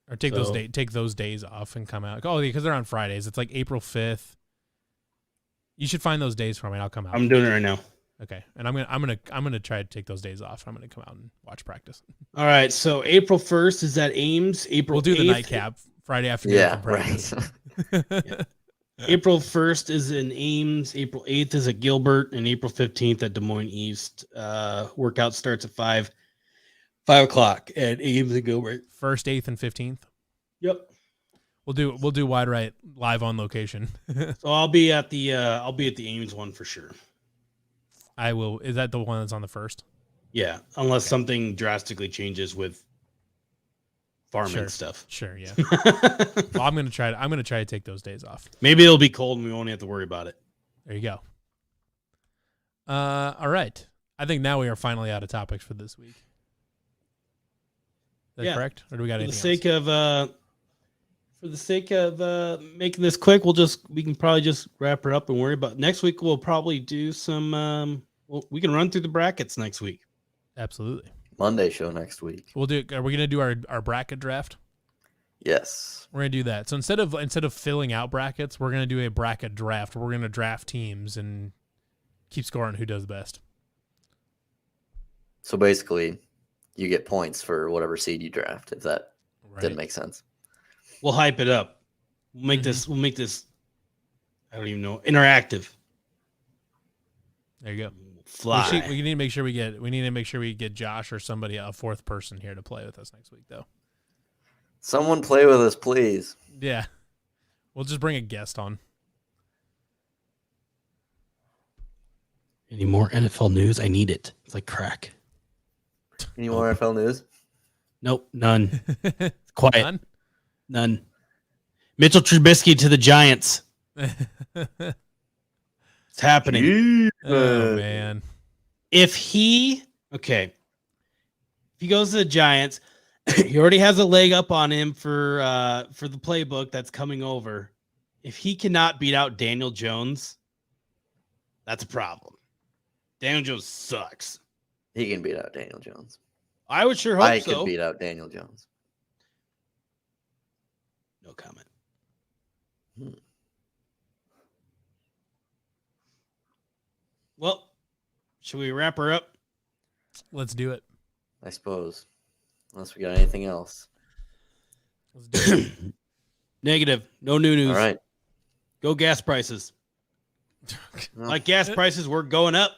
Or take those days off and come out. Oh, because they're on Fridays. It's like April 5th. You should find those days for me. And I'll come out. I'm doing it right now. Okay, and I'm gonna try to take those days off. I'm gonna come out and watch practice. All right. So April 1st is at Ames. We'll do the nightcap Friday afternoon. Yeah, right. Yeah. April 1st is in Ames. April 8th is at Gilbert, and April 15th at Des Moines East. Workout starts at 5 o'clock at Ames and Gilbert. 1st, 8th, and 15th. Yep. We'll do Wide Right live on location. So I'll be at the Ames one for sure. I will. Is that the one that's on the 1st? Yeah, unless something drastically changes with farming stuff. Sure, yeah. Well, I'm gonna try to take those days off. Maybe it'll be cold and we won't have to worry about it. There you go. All right. I think now we are finally out of topics for this week. Is that correct? Or do we got anything else? For the sake of making this quick, we can probably just wrap it up and worry about next week. We'll probably do some. We can run through the brackets next week. Absolutely. Monday show next week. We'll do. Are we gonna do our bracket draft? Yes. We're gonna do that. So instead of filling out brackets, we're gonna do a bracket draft. We're gonna draft teams and keep scoring who does best. So basically, you get points for whatever seed you draft. If that didn't make sense. We'll hype it up. We'll make this. I don't even know. Interactive. There you go. Fly. We need to make sure we get Josh or somebody, a 4th person here to play with us next week, though. Someone play with us, please. Yeah. We'll just bring a guest on. Any more NFL news? I need it. It's like crack. Any more NFL news? Nope, none. Quiet. None? Mitchell Trubisky to the Giants. It's happening. Oh man. If he goes to the Giants, he already has a leg up on him for the playbook that's coming over. If he cannot beat out Daniel Jones, that's a problem. Daniel Jones sucks. He can beat out Daniel Jones. I would sure hope I so. could beat out Daniel Jones. No comment. Well, should we wrap her up? Let's do it. I suppose. Unless we got anything else. Let's do it. Negative. No new news. All right. Go gas prices. Well, Like gas prices, we're going up.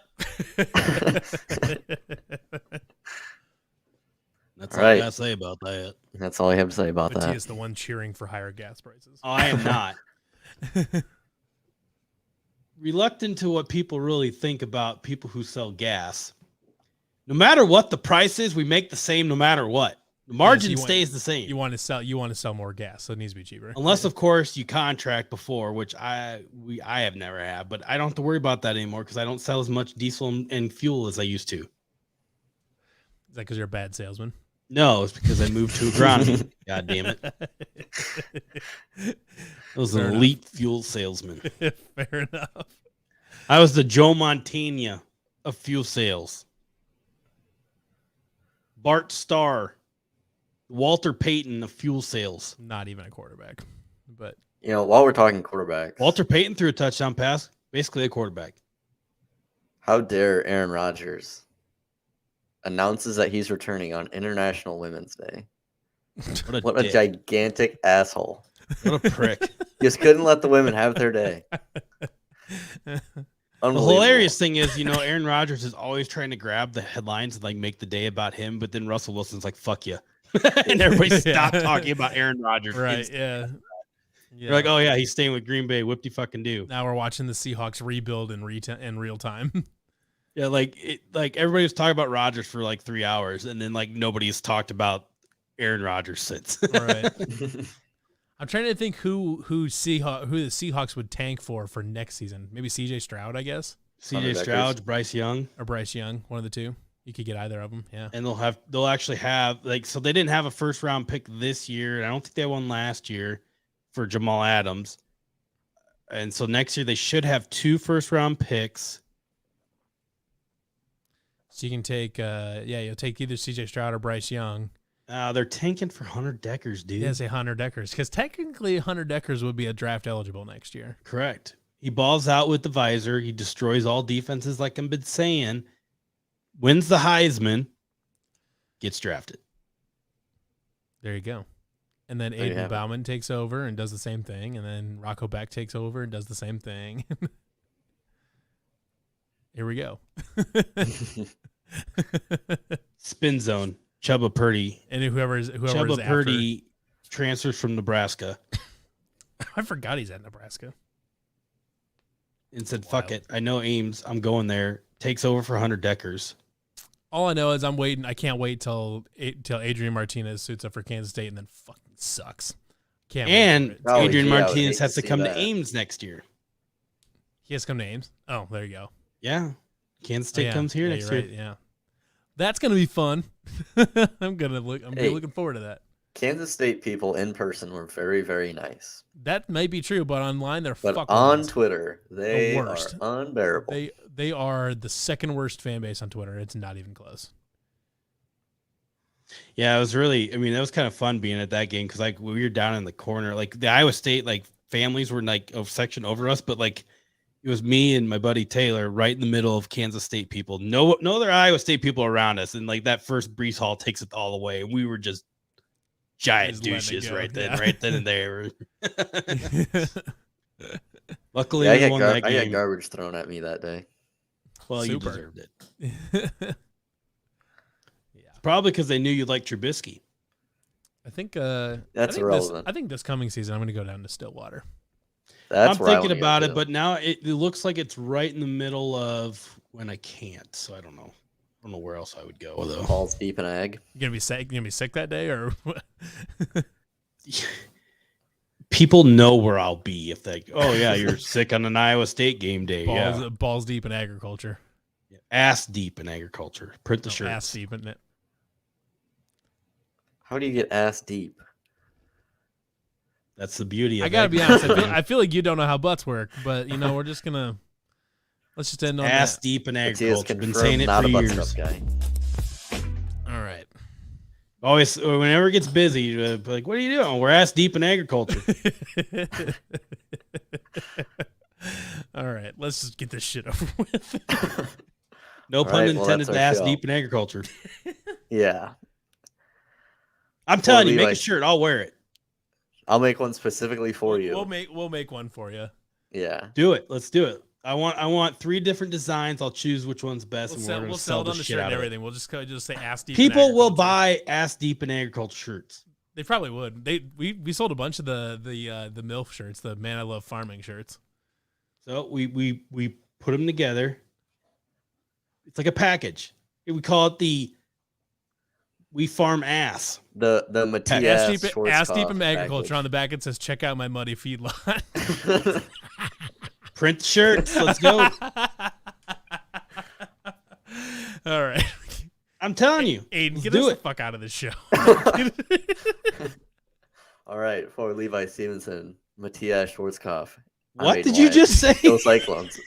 That's all I Right. gotta say about that. That's all I have to say about that. Matias, the one cheering for higher gas prices. Oh, I am not. Reluctant to what people really think about people who sell gas. No matter what the price is, we make the same no matter what. The margin you want- stays the same. You want to sell more gas, so it needs to be cheaper. Unless, of course, you contract before, which I have never had, but I don't have to worry about that anymore because I don't sell as much diesel and fuel as I used to. Is that because you're a bad salesman? No, it's because I moved to agronomy. God damn it. I was Fair an enough. elite fuel salesman. Fair enough. I was the Joe Montana of fuel sales. Bart Starr, Walter Payton of fuel sales. Not even a quarterback, but You know, while we're talking quarterbacks, Walter Payton threw a touchdown pass, basically a quarterback. how dare Aaron Rodgers announces that he's returning on International Women's Day? What a dick. gigantic asshole. What a prick. Just couldn't let the women have their day. The Unbelievable. hilarious thing is, Aaron Rodgers is always trying to grab the headlines and like make the day about him, but then Russell Wilson's like, fuck you. And everybody stopped talking about Aaron Rodgers. right, yeah. You're like, oh yeah, he's staying with Green Bay. Whoop de fucking do. Now we're watching the Seahawks rebuild in real time. Yeah, like everybody was talking about Rodgers for like 3 hours, and then like nobody's talked about Aaron Rodgers since. Right. I'm trying to think who the Seahawks would tank for next season. Maybe CJ Stroud, I guess, CJ Stroud, Bryce Young, or Bryce Young, one of the two. You could get either of them. Yeah. and they'll actually have so they didn't have a first round pick this year, and I don't think they won last year for Jamal Adams, and so next year they should have 2 first round picks. So you can take, you'll take either CJ Stroud or Bryce Young. They're tanking for Hunter Deckers, dude. Yeah, say Hunter Deckers, because technically Hunter Deckers would be a draft eligible next year. Correct. He balls out with the visor. He destroys all defenses, like I've been saying. Wins the Heisman. Gets drafted. There you go. And then There you Aiden have it. Bauman takes over and does the same thing, and then Rocco Beck takes over and does the same thing. Here we go. Spin zone. Chuba Purdy. And whoever is Chuba after, Purdy transfers from Nebraska I forgot he's at Nebraska. and said, "Fuck Wild. it. I know Ames. I'm going there." Takes over for Hunter Deckers. All I know is I'm waiting. I can't wait till Adrian Martinez suits up for Kansas State and then fucking sucks. Can't wait And for it. Oh, Adrian yeah, I would Martinez hate has to to see come that. to Ames next year. He has to come to Ames. Oh, there you go. Yeah. Kansas State Oh, yeah. comes here Yeah, next you're year. right, yeah, that's gonna be fun. I'm Hey. looking forward to that. Kansas State people in person were very, very nice. That may be true, but online they're But fucking on nuts. Twitter, they are worst. unbearable. They are the second worst fan base on Twitter. It's not even close. Yeah, it was really, that was kind of fun being at that game because like we were down in the corner, like the Iowa State like families were like a section over us, but like it was me and my buddy Taylor right in the middle of Kansas State people. No other Iowa State people around us, and like that first Brees Hall takes it all away, and we were just giant Just letting it douches go, right then and there. Luckily, Yeah, we won that I got game. garbage thrown at me that day. Well, you Super. deserved it. Yeah, Probably because they knew you liked Trubisky. I think That's I think irrelevant. I think this coming season I'm going to go down to Stillwater. That's I'm where I thinking wanna go about it, to. but now it looks like it's right in the middle of when I can't. So I don't know. I don't know where else I would go though. balls deep in ag. You gonna be sick? You gonna be sick that day, or what? People know where I'll be if they. Oh yeah, you're sick on an Iowa State game day. balls deep in agriculture? Ass deep in agriculture. Print the shirts. Ass deep in it. How do you get ass deep? That's the beauty of it. I gotta be honest. I feel like you don't know how butts work, but we're just gonna let's just end on Ass that. deep in Matthias agriculture. Been confirmed, saying it not for a butt years. stuff guy. All right. Always, whenever it gets busy, like, what are you doing? We're ass deep in agriculture. All right. Let's just get this shit over with. No All pun right, well, intended that's to our ass show. deep in agriculture. Yeah, I'm telling you, Levi. make a shirt. I'll wear it. I'll make one specifically for you. We'll make one for you. Yeah, Do it. Let's do it. I want 3 different designs. I'll choose which one's best, and we're We'll gonna sell it the on the shit shirt out and of it. everything. We'll just say ass deep. in People will agriculture. buy ass deep in agriculture shirts. They probably would. We sold a bunch of the MILF shirts, the Man I Love Farming shirts. So we put them together. It's like a package. We call it the We Farm Ass. the Ass Matthias deep in agriculture. On the back it says, "Check out my muddy feedlot." Print the shirts. Let's go. All right, I'm telling you. Aiden, Let's get do us it. the fuck out of this show. All right, for Levi Stevenson, Matthias Schwarzkopf. I'm What Aiden did you Wyatt. just say? Go Cyclones.